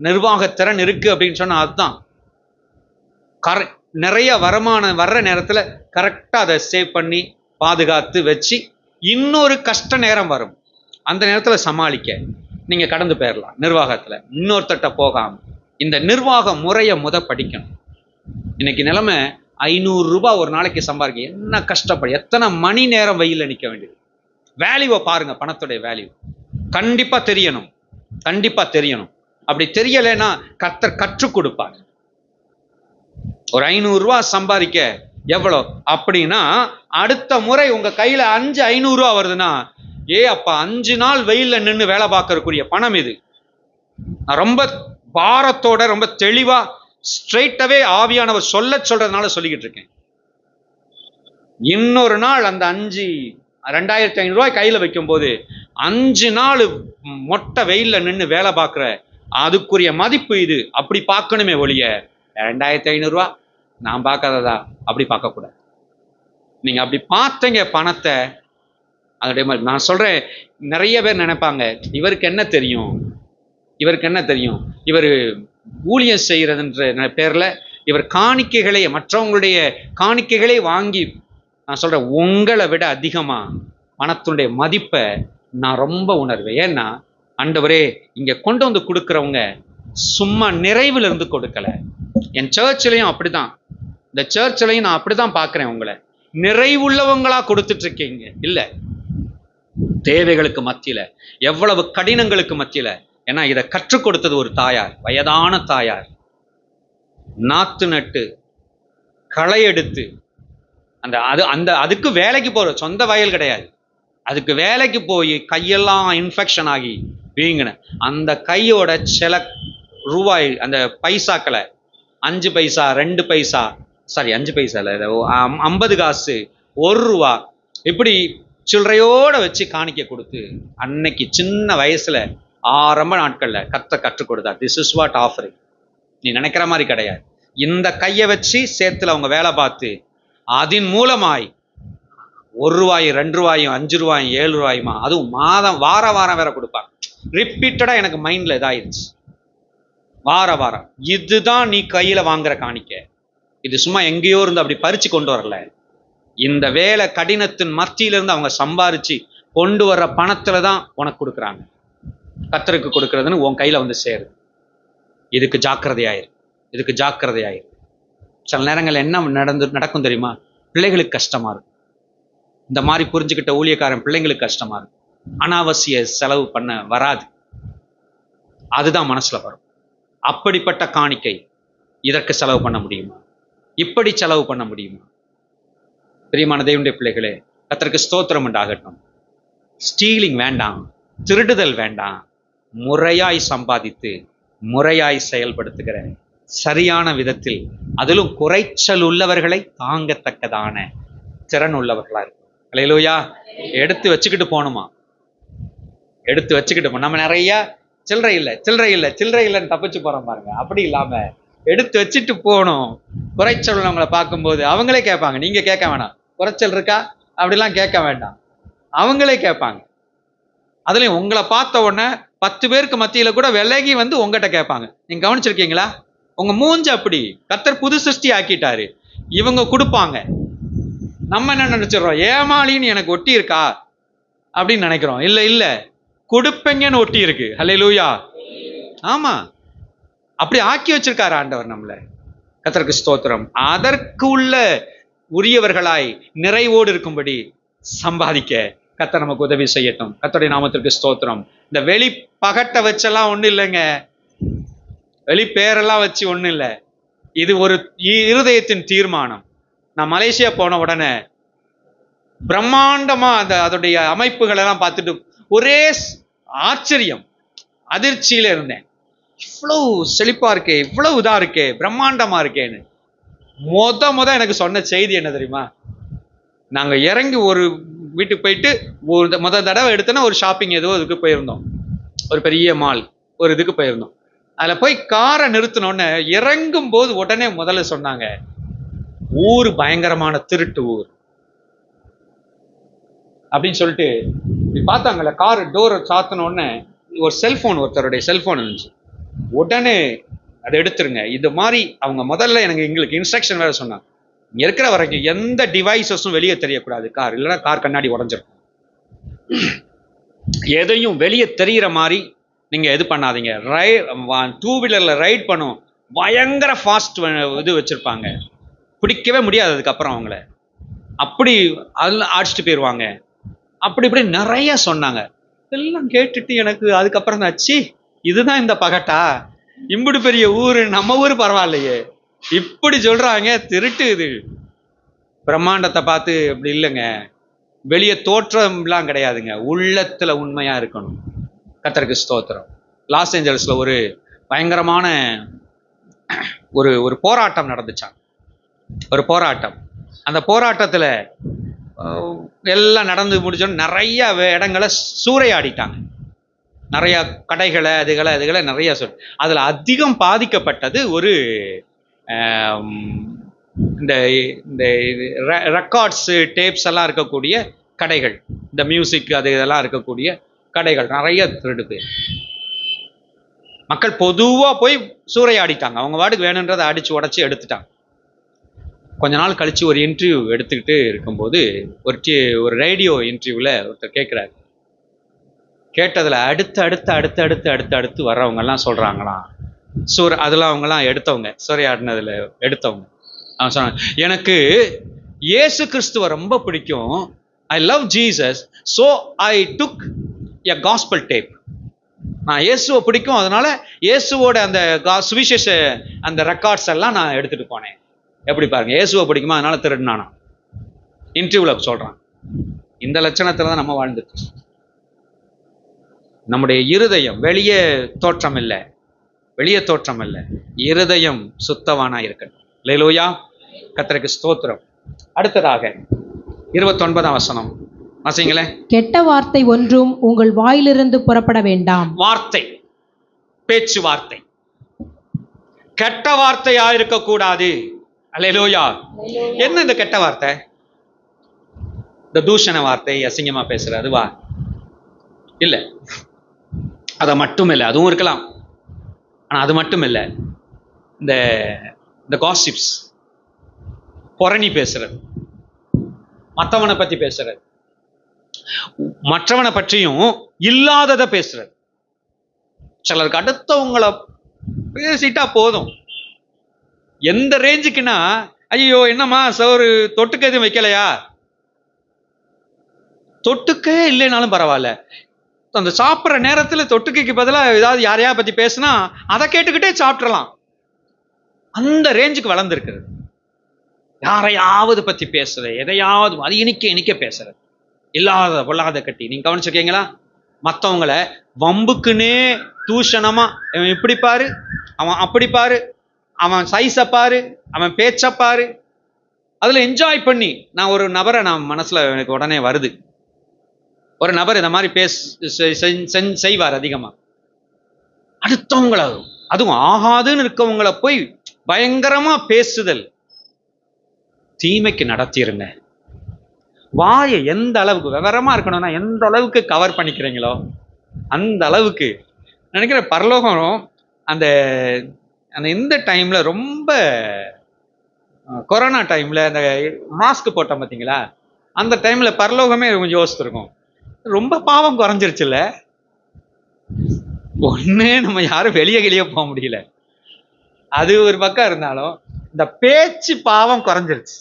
நிர்வாகத்திறன் இருக்கு அப்படின்னு சொன்னா அதுதான் நிறைய வருமானம் வர்ற நேரத்துல கரெக்டா அதை சேவ் பண்ணி பாதுகாத்து வச்சு இன்னொரு கஷ்ட நேரம் வரும், அந்த நேரத்தில் சமாளிக்க நீங்க கடந்து போயிடலாம். நிர்வாகத்துல இன்னொருத்தட்ட போகாம இந்த நிர்வாக முறையை படிக்கணும். இன்னைக்கு நிலைமை 500 ரூபாய் ஒரு நாளைக்கு சம்பாதிக்க என்ன கஷ்டப்படு, எத்தனை மணி நேரம் வெயில நிக்க வேண்டியது. வேல்யூவை பாருங்க, பணத்துடைய வேல்யூ கண்டிப்பா தெரியணும், கண்டிப்பா தெரியணும். அப்படி தெரியலைன்னா கர்த்தர் கற்றுக் கொடுப்பார். ஒரு 500 ரூபாய் சம்பாதிக்க எவ்வளோ அப்படின்னா, அடுத்த முறை உங்க கையில 500 ரூபா வருதுன்னா, அப்ப 5 நாள் வெயில்ல நின்று வேலை பார்க்கறக்கூடிய பணம் இது. நான் ரொம்ப பாரத்தோட ரொம்ப தெளிவா ஸ்ட்ரெயிட்டாவே ஆவியானவர் சொல்றதுனால சொல்லிக்கிட்டு இருக்கேன். இன்னொரு நாள் அந்த 2500 ரூபாய் கையில வைக்கும் போது 5 நாள் மொட்டை வெயில்ல நின்று வேலை பார்க்கிற அதுக்குரிய மதிப்பு இது. அப்படி பார்க்கணுமே ஒழிய 2500 ரூபாய் நான் பார்க்காததா அப்படி பார்க்கக்கூடாது. நீங்க அப்படி பார்த்தீங்க பணத்தை, அதே மாதிரி நான் சொல்றேன், நிறைய பேர் நினைப்பாங்க இவருக்கு என்ன தெரியும், இவருக்கு என்ன தெரியும், இவர் ஊழியம் செய்யறதுன்ற பேர்ல இவர் காணிக்கைகளை, மற்றவங்களுடைய காணிக்கைகளை வாங்கி, நான் சொல்றேன் உங்களை விட அதிகமா பணத்தினுடைய மதிப்பை நான் ரொம்ப உணர்வேன். ஏன்னா ஆண்டவரே இங்க கொண்டு வந்து கொடுக்கறவங்க சும்மா நிறைவுல இருந்து கொடுக்கல. என் சர்ச்சிலையும் அப்படிதான், இந்த சர்ச்சிலையும் நான் அப்படிதான் பார்க்கிறேன், உங்களை நிறைவுள்ளவங்களா கொடுத்துட்டு இருக்கீங்க. இல்ல, தேவைகளுக்கு மத்தியில, எவ்வளவு கடினங்களுக்கு மத்தியில. ஏன்னா இதை கற்றுக் கொடுத்தது ஒரு தாயார், வயதான தாயார். நாத்து நட்டு களை எடுத்து அதுக்கு வேலைக்கு போற சொந்த வயல் கிடையாது, அதுக்கு வேலைக்கு போய் கையெல்லாம் இன்ஃபெக்ஷன் ஆகி வீங்கின அந்த கையோட சில ரூபாய், அந்த பைசாக்களை 5 பைசா 2 பைசா, சாரி 5 பைசா இல்லை, 50 காசு 1 ரூபா, இப்படி சில்லறையோட வச்சு காணிக்க கொடுத்து அன்னைக்கு சின்ன வயசுல ஆரம்ப நாட்கள்ல கற்றுக் கொடுத்தா. This is what offering. நீ நினைக்கிற மாதிரி கிடையாது. இந்த கையை வச்சு சேர்த்துல அவங்க வேலை பார்த்து அதன் மூலமாய் 1 ரூபாயும் 2 ரூபாயும் 5 ரூபாயும் 7 ரூபாயுமா, அதுவும் மாதம் வாரம் வேற கொடுப்பாங்க. ரிப்பீட்டடா எனக்கு மைண்ட்ல இதாயிருச்சு. வாரம் இதுதான் நீ கையில வாங்குற காணிக்க. இது சும்மா எங்கேயோ இருந்து அப்படி பறிச்சு கொண்டு வரல. இந்த வேலை கடினத்தின் மத்தியிலிருந்து அவங்க சம்பாரிச்சு கொண்டு வர்ற பணத்துல தான் உனக்கு கொடுக்குறாங்க. கர்த்தருக்கு கொடுக்கறதுன்னு உன் கையில வந்து சேரு. இதுக்கு ஜாக்கிரதையாயிரு, இதுக்கு ஜாக்கிரதையாயிரு. சில நேரங்கள் என்ன நடக்கும் தெரியுமா? பிள்ளைகளுக்கு கஷ்டமா இருக்கும். இந்த மாதிரி புரிஞ்சுக்கிட்ட ஊழியக்காரன் பிள்ளைங்களுக்கு கஷ்டமா இருக்கும். அனாவசிய செலவு பண்ண வராது, அதுதான் மனசுல வரும். அப்படிப்பட்ட காணிக்கை இதற்கு செலவு பண்ண முடியுமா? இப்படி செலவு பண்ண முடியுமா? பிரியமான தேவனுடைய பிள்ளைகளே, கர்த்தருக்கு ஸ்தோத்திரம் உண்டாகட்டும். ஸ்டீலிங் வேண்டாம், திருடுதல் வேண்டாம். முறையாய் சம்பாதித்து முறையாய் செயல்படுத்துகிற சரியான விதத்தில், அதிலும் குறைச்சல் உள்ளவர்களை தாங்கத்தக்கதான திறன் உள்ளவர்களா இருக்கும். அல்லேலூயா. எடுத்து வச்சுக்கிட்டு போகணுமா? எடுத்து வச்சுக்கிட்டு போகணும். நம்ம நிறைய சில்லறை இல்லைன்னு தப்பிச்சு போறோம் பாருங்க. அப்படி இல்லாம எடுத்து வச்சுட்டு போகணும். குறைச்சல் உள்ளவங்களை பார்க்கும்போது அவங்களே கேட்பாங்க, நீங்க கேட்க வேணாம். குறைச்சல் இருக்கா அப்படிலாம் கேட்க வேண்டாம், அவங்களே கேட்பாங்க. அதுலயும் உங்களை பார்த்த உடனே 10 பேருக்கு மத்தியில கூட விலகி வந்து உங்ககிட்ட கேட்பாங்க. நீங்க கவனிச்சிருக்கீங்களா? உங்க மூஞ்ச அப்படி கர்த்தர் புது சிருஷ்டி ஆக்கிட்டாரு. இவங்க கொடுப்பாங்க. நம்ம என்ன நினைச்சிடறோம், ஏமாளின்னு எனக்கு ஒட்டி இருக்கா அப்படின்னு நினைக்கிறோம். இல்ல கொடுப்பீங்கன்னு ஒட்டி இருக்கு. ஹல்லேலூயா. ஆமா, அப்படி ஆக்கி வச்சிருக்காரு ஆண்டவர் நம்மள. கர்த்தருக்கு ஸ்தோத்திரம். அதற்கு உள்ள உரியவர்களாய் நிறைவோடு இருக்கும்படி சம்பாதிக்க கர்த்தர் நமக்கு உதவி செய்யட்டும். கர்த்தருடைய நாமத்திற்கு ஸ்தோத்திரம். இந்த வெளி பகட்டை வச்செல்லாம் ஒண்ணு இல்லைங்க, வெளி பேரெல்லாம் வச்சு ஒண்ணு இல்லை. இது ஒரு இருதயத்தின் தீர்மானம். நான் மலேசியா போன உடனே பிரம்மாண்டமா அதோடைய அமைப்புகள் எல்லாம் பார்த்துட்டு ஒரே ஆச்சரியம், அதிர்ச்சியில இருந்தேன். இவ்வளவு செழிப்பா இருக்கே, இவ்வளவு இதா இருக்கே, பிரம்மாண்டமா இருக்கேன்னு. முத எனக்கு சொன்ன செய்தி என்ன தெரியுமா? நாங்க இறங்கி ஒரு வீட்டுக்கு போயிட்டு முதல் தடவை எடுத்தோன்னா ஒரு ஷாப்பிங் ஏதோ இதுக்கு போயிருந்தோம், ஒரு பெரிய மால் ஒரு இதுக்கு போயிருந்தோம். அதுல போய் காரை நிறுத்தினோன்னு இறங்கும் போது உடனே முதல்ல சொன்னாங்க, ஊர் பயங்கரமான திருட்டு ஊர் அப்படின்னு சொல்லிட்டு பார்த்தாங்கல்ல. கார் டோர் சாத்தினோடனே ஒரு செல்போன், ஒருத்தருடைய செல்போன் இருந்துச்சு. உடனே அதை எடுத்துருங்க. இது மாதிரி அவங்க முதல்ல எங்களுக்கு இன்ஸ்ட்ரக்ஷன் வேற சொன்னாங்க, இங்க இருக்கிற வரைக்கும் எந்த டிவைசஸும் வெளியே தெரியக்கூடாது கார், இல்லைன்னா கார் கண்ணாடி உடஞ்சிருக்கும். எதையும் வெளியே தெரிகிற மாதிரி நீங்கள் இது பண்ணாதீங்க. டூ வீலரில் ரைட் பண்ணும், பயங்கர ஃபாஸ்ட் இது வச்சுருப்பாங்க, பிடிக்கவே முடியாது அதுக்கப்புறம் அவங்கள. அப்படி அதில் அடிச்சுட்டு போயிடுவாங்க. அப்படி இப்படி நிறைய சொன்னாங்க. எல்லாம் கேட்டுட்டு எனக்கு அதுக்கப்புறம் தான், சி இதுதான் இந்த பகட்டா, இம்புடு பெரிய ஊர், நம்ம ஊர் பரவாயில்லையே, இப்படி சொல்கிறாங்க. திருட்டு இது. பிரம்மாண்டத்தை பார்த்து இப்படி இல்லைங்க, வெளியே தோற்றம்லாம் கிடையாதுங்க, உள்ளத்துல உண்மையா இருக்கணும். கர்த்தருக்கு ஸ்தோத்திரம். லாஸ் ஏஞ்சல்ஸ்ல ஒரு பயங்கரமான ஒரு போராட்டம் நடந்துச்சான். ஒரு போராட்டம். அந்த போராட்டத்துல எல்லாம் நடந்து முடிச்சோன்னு நிறைய இடங்களை சூறையாடிட்டாங்க. நிறைய கடைகளை அதுகளை நிறைய அதுல அதிகம் பாதிக்கப்பட்டது ஒரு இந்த இந்த ரெக்கார்ட்ஸு டேப்ஸ் எல்லாம் இருக்கக்கூடிய கடைகள், இந்த மியூசிக் அது இதெல்லாம் இருக்கக்கூடிய கடைகள் நிறைய திருடு பேர். மக்கள் பொதுவாக போய் சூறையாடிட்டாங்க. அவங்க வாட்டுக்கு வேணுன்றதை அடித்து உடச்சி எடுத்துட்டாங்க. கொஞ்ச நாள் கழித்து ஒரு இன்டர்வியூ எடுத்துக்கிட்டு இருக்கும்போது ஒரு ரேடியோ இன்டர்வியூவில் ஒருத்தர் கேட்குறாரு. கேட்டதில் அடுத்து வர்றவங்கெல்லாம் சொல்கிறாங்களாம், அதெல்லாம் அவங்கெல்லாம் எடுத்தவங்க, சூறையாடினதில் எடுத்தவங்க. அவன் சொன்னாங்க, எனக்கு இயேசு கிறிஸ்துவை ரொம்ப பிடிக்கும், I love Jesus, so I took a gospel tape. நான் இயேசுவை பிடிக்கும், அதனால இயேசுவோட அந்த சுவிசேஷ அந்த ரெக்கார்ட்ஸ் எல்லாம் நான் எடுத்துட்டு போனேன். எப்படி பாருங்க, இயேசுவை பிடிக்குமா அதனால திருடினானா? இன்டர்வியூவில் சொல்றான். இந்த லட்சணத்துல தான் நம்ம வாழ்ந்துட்டு. நம்முடைய இருதயம் வெளியே தோற்றம் இல்லை, இருதயம் சுத்தவானா இருக்கட்டும். அல்லேலூயா, கர்த்தருக்கு ஸ்தோத்திரம். அடுத்ததாக 29ஆம் வசனம் வாசிங்களே.
கெட்ட வார்த்தை ஒன்றும் உங்கள் வாயிலிருந்து புறப்பட வேண்டாம்.
வார்த்தை, பேச்சுவார்த்தை கெட்ட வார்த்தையா இருக்கக்கூடாது. அல்லேலூயா. என்ன இந்த கெட்ட வார்த்தை? இந்த தூஷண வார்த்தை, அசிங்கமா பேசுற அதுவா? இல்ல, அதை மட்டும் இல்லை, அதுவும் இருக்கலாம். ஆனா அது மட்டும் இல்லை, இந்த காசிப்ஸ், புரணி பேசுறது, மற்றவனை பத்தி பேசுறது, மற்றவனை பற்றியும் இல்லாததை பேசுறது. சிலருக்கு அடுத்தவங்களை பேசிட்டா போதும். எந்த ரேஞ்சுக்குன்னா, ஐயோ என்னம்மா சோறு தொட்டுக்க எதுவும் வைக்கலையா? தொட்டுக்கே இல்லைனாலும் பரவாயில்ல, அந்த சாப்பிட்ற நேரத்தில் தொட்டுக்கைக்கு பதிலாக ஏதாவது யாரையா பத்தி பேசினா அதை கேட்டுக்கிட்டே சாப்பிட்றலாம். அந்த ரேஞ்சுக்கு வளர்ந்துருக்கிறது. யாரையாவது பத்தி பேசுறது, எதையாவது அது இனிக்க பேசுறது, இல்லாத பொல்லாத கட்டி. நீங்க கவனிச்சிருக்கீங்களா? மற்றவங்களை வம்புக்குன்னே தூஷணமா, அவன் இப்படி பாரு, அவன் அப்படி பாரு, அவன் சைஸை பாரு, அவன் பேச்சை பாரு, அதுல என்ஜாய் பண்ணி. நான் ஒரு நபரை நான் மனசுல எனக்கு உடனே வருது. ஒரு நபர் இந்த மாதிரி செய்வார் அதிகமா. அடுத்தவங்கள, அதுவும் ஆகாதுன்னு இருக்கவங்கள போய் பயங்கரமா பேசுதல். தீமைக்கு நடத்திருங்க. வாயை எந்த அளவுக்கு விவரமா இருக்கணும்னா எந்த அளவுக்கு கவர் பண்ணிக்கிறீங்களோ அந்த அளவுக்கு. நினைக்கிற பரலோகம் அந்த அந்த இந்த டைம்ல, ரொம்ப கொரோனா டைம்ல அந்த மாஸ்க் போட்டோம் பார்த்தீங்களா, அந்த டைம்ல பரலோகமே கொஞ்சம் யோசிச்சிருக்கும். ரொம்ப பாவம் குறைஞ்சிருச்சுல்ல. ஒண்ணு நம்ம யாரும் வெளியே போக முடியல, அது ஒரு பக்கம் இருந்தாலும் இந்த பேச்சு பாவம் குறைஞ்சிருச்சு.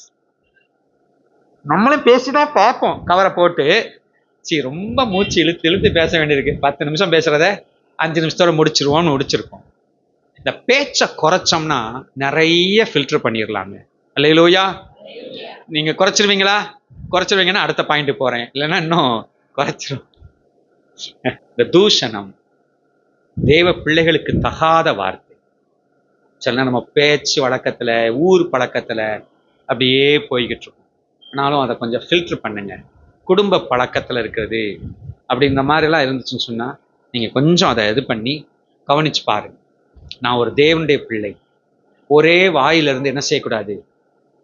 நம்மளும் பேசிதான் பார்ப்போம் கவரை போட்டு. ரொம்ப மூச்சு இழுத்து பேச வேண்டியிருக்கு. 10 நிமிஷம் பேசுறத 5 நிமிஷத்தோட முடிச்சிருக்கோம். இந்த பேச்சை குறைச்சோம்னா நிறைய ஃபில்டர் பண்ணிடலாங்க. அல்லேலூயா. நீங்க குறைச்சிருவீங்கன்னா அடுத்த பாயிண்ட் போறேன், இல்லைன்னா இன்னும் குறைச்சிரும். இந்த தூஷணம் தேவ பிள்ளைகளுக்கு தகாத வார்த்தை. சில நம்ம பேச்சு வழக்கத்துல, ஊர் பழக்கத்துல அப்படியே போய்கிட்டு இருக்கும். ஆனாலும் அதை கொஞ்சம் ஃபில்டர் பண்ணுங்க. குடும்ப பழக்கத்துல இருக்கிறது அப்படிங்கிற மாதிரிலாம் இருந்துச்சுன்னு சொன்னா நீங்க கொஞ்சம் அதை இது பண்ணி கவனிச்சு பாருங்க. நான் ஒரு தேவனுடைய பிள்ளை. ஒரே வாயிலிருந்து என்ன செய்யக்கூடாது,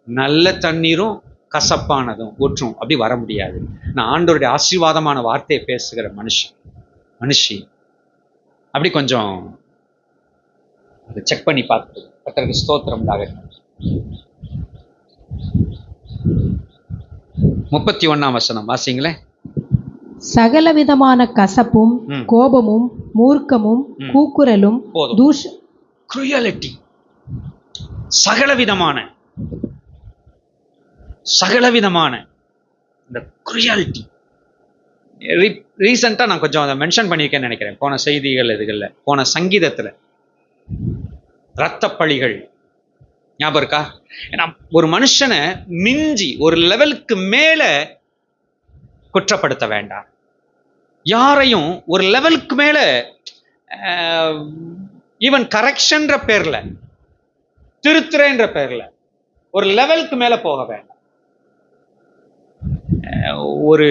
நல்ல தண்ணீரும் கசப்பானதும் ஊற்றும் அப்படி வர முடியாது. நான் ஆண்டவருடைய ஆசீர்வாதமான வார்த்தையை பேசுகிற மனுஷி அப்படி கொஞ்சம் அதை செக் பண்ணி பார்த்து. கர்த்தருக்கு ஸ்தோத்திரம். 31ஆம் வசனம் வாசிங்களேன்.
சகலவிதமான கசப்பும் கோபமும் மூர்க்கமும் கூக்குரலும்
போதும். cruelty, சகலவிதமான இந்த cruelty. ரீசெண்டா நான் கொஞ்சம் அதை மென்ஷன் பண்ணியிருக்கேன்னு நினைக்கிறேன், போன செய்திகள் இதுகள்ல, போன சங்கீதத்துல இரத்தப்பழிகள் ஞாபகம் இருக்கா? ஏன்னா ஒரு மனுஷனை மிஞ்சி ஒரு லெவலுக்கு மேல குற்றப்படுத்த வேண்டாம். யாரையும் ஒரு லெவலுக்கு மேல ஈவன் கரெக்ஷன்ற பேர்ல, திருத்துறேன்ற பேர்ல ஒரு லெவலுக்கு மேல போக வேண்டாம். ஒரு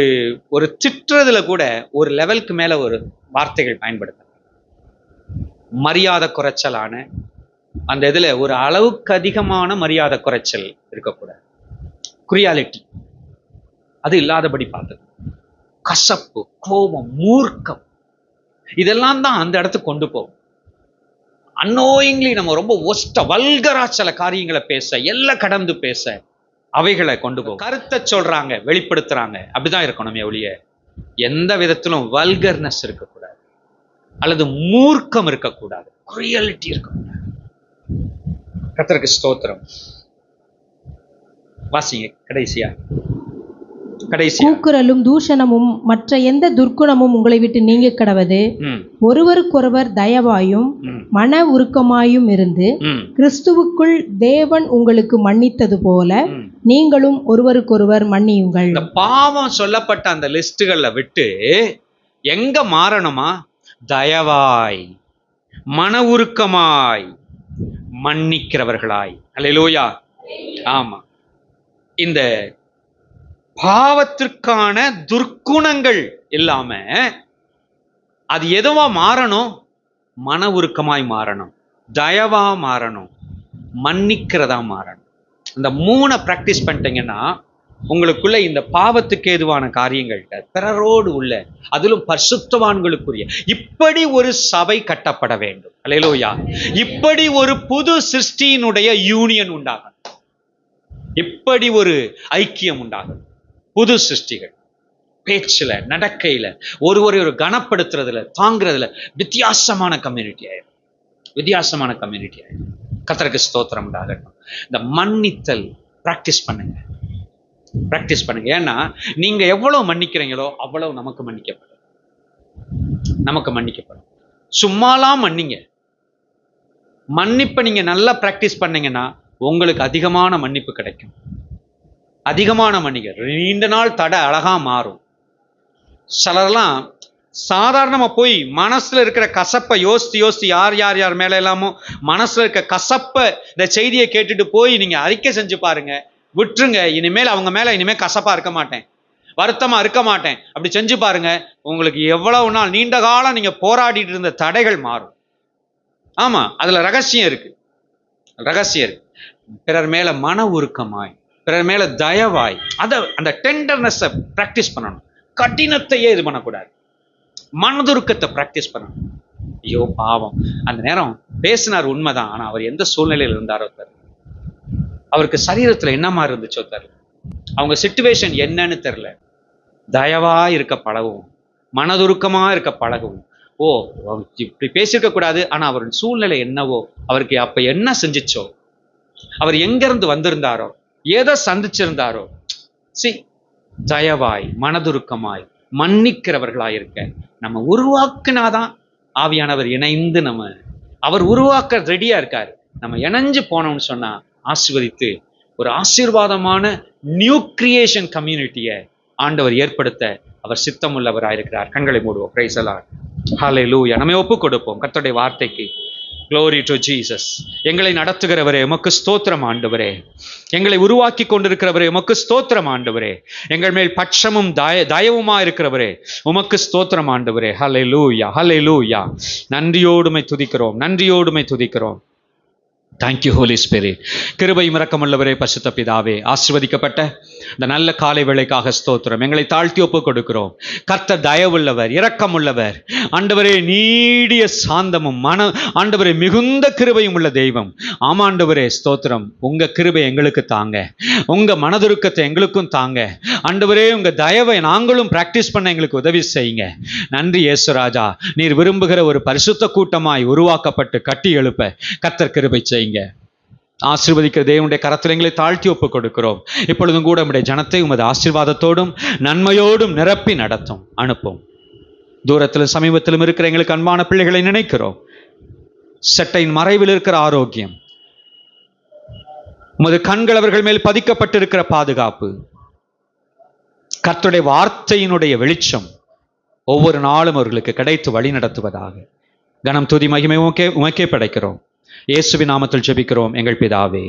ஒரு திட்டுறதுல கூட ஒரு லெவலுக்கு மேல ஒரு வார்த்தைகள் பயன்படுத்த, மரியாதை குறைச்சலான அந்த இதுல ஒரு அளவுக்கு அதிகமான மரியாதை குறைச்சல் இருக்கக்கூடாது. குரியாலிட்டி அது இல்லாதபடி பார்த்தது. கசப்பு, கோபம், மூர்க்கம், இதெல்லாம் தான் அந்த இடத்துக்கு கொண்டு போகும். அன்னோயிங்லி நம்ம ரொம்ப ஒஸ்ட வல்கரா சில காரியங்களை பேச, எல்லாம் கடந்து பேச, அவைகளை கொண்டு போகும். கருத்தை சொல்றாங்க, வெளிப்படுத்துறாங்க, அப்படிதான் இருக்கணுமே ஒழிய எந்த விதத்திலும் வல்கர்னஸ் இருக்கக்கூடாது, அல்லது மூர்க்கம் இருக்கக்கூடாது, குரியலிட்டி இருக்கக்கூடாது. கர்த்தருக்கு ஸ்தோத்திரம். வாசிங்க கடைசியா.
கூக்குரலும் தூஷணமும் மற்ற எந்த துர்க்குணமும் உங்களை விட்டு நீங்க கடவது. ஒருவருக்கொருவர் தயவாயும் மன உருக்கமாயும் இருந்து கிறிஸ்துவுக்குள் தேவன் உங்களுக்கு மன்னித்தது போல நீங்களும் ஒருவருக்கொருவர் மன்னியுங்கள்.
இந்த பாவம் சொல்லப்பட்ட அந்த லிஸ்டுகள்ல விட்டு எங்க மாறணுமா? தயவாய், மன உருக்கமாய், மன்னிக்கிறவர்களாய். அல்லேலூயா. ஆமா, இந்த பாவத்திற்கான துர்க்குணங்கள் இல்லாம அது எதுவா மாறணும்? மன உருக்கமாய் மாறணும், தயவா மாறணும், மன்னிக்கிறதா மாறணும். இந்த 3 பிராக்டிஸ் பண்ணிட்டீங்கன்னா உங்களுக்குள்ள இந்த பாவத்துக்கு ஏதுவான காரியங்கள், பிறரோடு உள்ள, அதிலும் பரிசுத்தவான்களுக்குரிய இப்படி ஒரு சபை கட்டப்பட வேண்டும். அல்லேலூயா. இப்படி ஒரு புது சிருஷ்டியினுடைய யூனியன் உண்டாகும், இப்படி ஒரு ஐக்கியம் உண்டாகும். புது சிருஷ்டிகள் பேச்சுல, நடக்கையில, ஒருவரை ஒரு கனப்படுத்துறதுல, தாங்கிறதுல வித்தியாசமான கம்யூனிட்டி ஆயிடும், வித்தியாசமான கம்யூனிட்டி ஆயிடும். கர்த்தருக்கு ஸ்தோத்திரம் உண்டாகட்டும். இந்த மன்னித்தல் பிராக்டிஸ் பண்ணுங்க, பிராக்டிஸ் பண்ணுங்க. ஏன்னா நீங்க எவ்வளவு மன்னிக்கிறீங்களோ அவ்வளவு நமக்கு மன்னிக்கப்படும், நமக்கு மன்னிக்கப்படும். சும்மாலாம் மன்னிங்க. மன்னிப்பை நீங்க நல்லா பிராக்டிஸ் பண்ணீங்கன்னா உங்களுக்கு அதிகமான மன்னிப்பு கிடைக்கும், அதிகமான மன்னிக்க. நீண்ட நாள் தடை அழகா மாறும். சிலர்லாம் சாதாரணமா போய் மனசுல இருக்கிற கசப்பை யோசித்து யார் யார் யார் மேல எல்லாமோ மனசுல இருக்க கசப்பை, இந்த செய்தியை கேட்டுட்டு போய் நீங்க அறிக்கை செஞ்சு பாருங்க. விட்டுருங்க, இனிமேல் அவங்க மேல இனிமேல் கசப்பா இருக்க மாட்டேன், வருத்தமா இருக்க மாட்டேன், அப்படி செஞ்சு பாருங்க. உங்களுக்கு எவ்வளவு நாள் நீண்ட காலம் நீங்க போராடிட்டு இருந்த தடைகள் மாறும். ஆமா, அதுல ரகசியம் இருக்கு, ரகசியம் இருக்கு. பிறர் மேல மன உருக்கமாய், பிறர் மேல தயவாய், அந்த டெண்டர்னஸை பிராக்டிஸ் பண்ணணும். கடினத்தையே இது பண்ணக்கூடாது, மனதுருக்கத்தை பிராக்டிஸ் பண்ணணும். ஐயோ பாவம், அந்த நேரம் பேசினார் உண்மைதான், ஆனா அவர் எந்த சூழ்நிலையில் இருந்தாரோ தெரியல, அவருக்கு சரீரத்துல என்ன மாதிரி இருந்துச்சோ தெரியல, அவங்க சிச்சுவேஷன் என்னன்னு தெரியல. தயவா இருக்க பழகவும், மனதுருக்கமா இருக்க பழகவும். ஓ, இப்படி பேசியிருக்க கூடாது, ஆனா அவரின் சூழ்நிலை என்னவோ, அவருக்கு அப்ப என்ன செஞ்சிச்சோ, அவர் எங்கிருந்து வந்திருந்தாரோ, ஏதோ சந்திச்சிருந்தாரோ, தயவாய், மனதுருக்கமாய், மன்னிக்கிறவர்களாய் இருக்க நம்ம உருவாக்குனாதான் ஆவியானவர் இணைந்து அவர் உருவாக்க ரெடியா இருக்காரு. நம்ம இணைஞ்சு போனோம்னு சொன்னா ஆசீர்வதித்து ஒரு ஆசீர்வாதமான நியூ கிரியேஷன் கம்யூனிட்டியை ஆண்டவர் ஏற்படுத்த அவர் சித்தம் உள்ளவராயிருக்கிறார். கண்களை மூடுவோம். Praise the Lord. ஹல்லேலூயா. நம்ம ஒப்பு கொடுப்போம் கர்த்தருடைய வார்த்தைக்கு. Glory to Jesus. எங்களை நடத்துகிறவரே உமக்கு ஸ்தோத்திரம் ஆண்டவரே. எங்களை உருவாக்கி கொண்டிருக்கிறவரே உமக்கு ஸ்தோத்திரம் ஆண்டவரே. எங்கள் மேல் பட்சமும் தயவுமா இருக்கிறவரே உமக்கு ஸ்தோத்திரம் ஆண்டவரே. ஹல்லேலூயா, ஹல்லேலூயா. நன்றியோடுமை துதிக்கிறோம், நன்றியோடுமை துதிக்கிறோம். Thank you Holy Spirit. கிருபையும் இரக்கமுள்ளவரே, பரிசுத்த பிதாவே, ஆசீர்வதிக்கப்பட்ட இந்த நல்ல காலை வேளைக்காக ஸ்தோத்திரம். எங்களை தாழ்த்தி ஒப்பு கொடுக்கிறோம். கர்த்தர் தயவுள்ளவர், இரக்கமுள்ளவர். ஆண்டவரே, நீடிய சாந்தமும் ஆண்டவரே மிகுந்த கிருபையும் உள்ள தெய்வம். ஆமாண்டவரே, ஸ்தோத்திரம். உங்க கிருபை எங்களுக்கு தாங்க, உங்க மனதுருக்கத்தை எங்களுக்கும் தாங்க. ஆண்டவரே, உங்க தயவை நாங்களும் பிராக்டிஸ் பண்ண எங்களுக்கு உதவி செய்யுங்க. நன்றி இயேசுராஜா. நீர் விரும்புகிற ஒரு பரிசுத்த கூட்டமாய் உருவாக்கப்பட்டு கட்டி எழுப்ப கர்த்தர் கிருபை செய்யுங்க. ஆசீர்வதிக்கிற தேவனுடைய கரத்தில் எங்களை தாழ்த்தி ஒப்புக் கொடுக்கிறோம். இப்பொழுதும் கூட நம்முடைய ஜனத்தை உமது ஆசீர்வாதத்தோடும் நன்மையோடும் நிரப்பி நடத்தும், அனுப்பும். தூரத்திலும் சமீபத்திலும் இருக்கிற எங்களுக்கு அன்பான பிள்ளைகளை நினைக்கிறோம். சட்டையின் மறைவில் இருக்கிற ஆரோக்கியம், உமது கண்கள் அவர்கள் மேல் பதிக்கப்பட்டிருக்கிற பாதுகாப்பு, கர்த்தருடைய வார்த்தையினுடைய வெளிச்சம் ஒவ்வொரு நாளும் அவர்களுக்கு கிடைத்து வழி நடத்துவதாக. கனம் துதி மகிமை உமக்கே படைக்கிறோம். இயேசுவின் நாமத்தில் ஜெபிக்கிறோம் எங்கள் பிதாவே.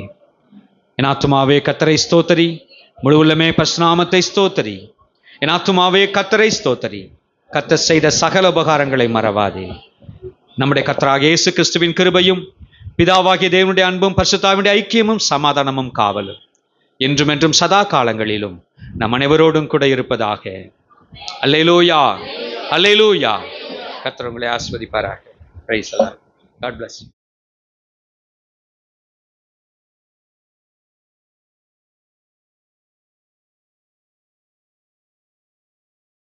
என் ஆத்துமாவே கர்த்தரை ஸ்தோத்தரி, முழு உள்ளமே பரிசுநாமத்தை ஸ்தோத்தரி. என் ஆத்துமாவே கர்த்தரை ஸ்தோத்தரி, கர்த்தர் செய்த சகல உபகாரங்களை மறவாதே. நம்முடைய கர்த்தராகிய இயேசு கிறிஸ்துவின் கிருபையும் பிதாவாகிய தேவனுடைய அன்பும் பரிசுத்தாவினுடைய ஐக்கியமும் சமாதானமும் காவலும் என்றும் என்றும் சதா காலங்களிலும் நம் அனைவரோடும் கூட இருப்பதாக. அல்லேலூயா, அல்லேலூயா. கர்த்தர் உங்களை ஆசீர்வதிப்பாராக. Price the Lord. God bless you.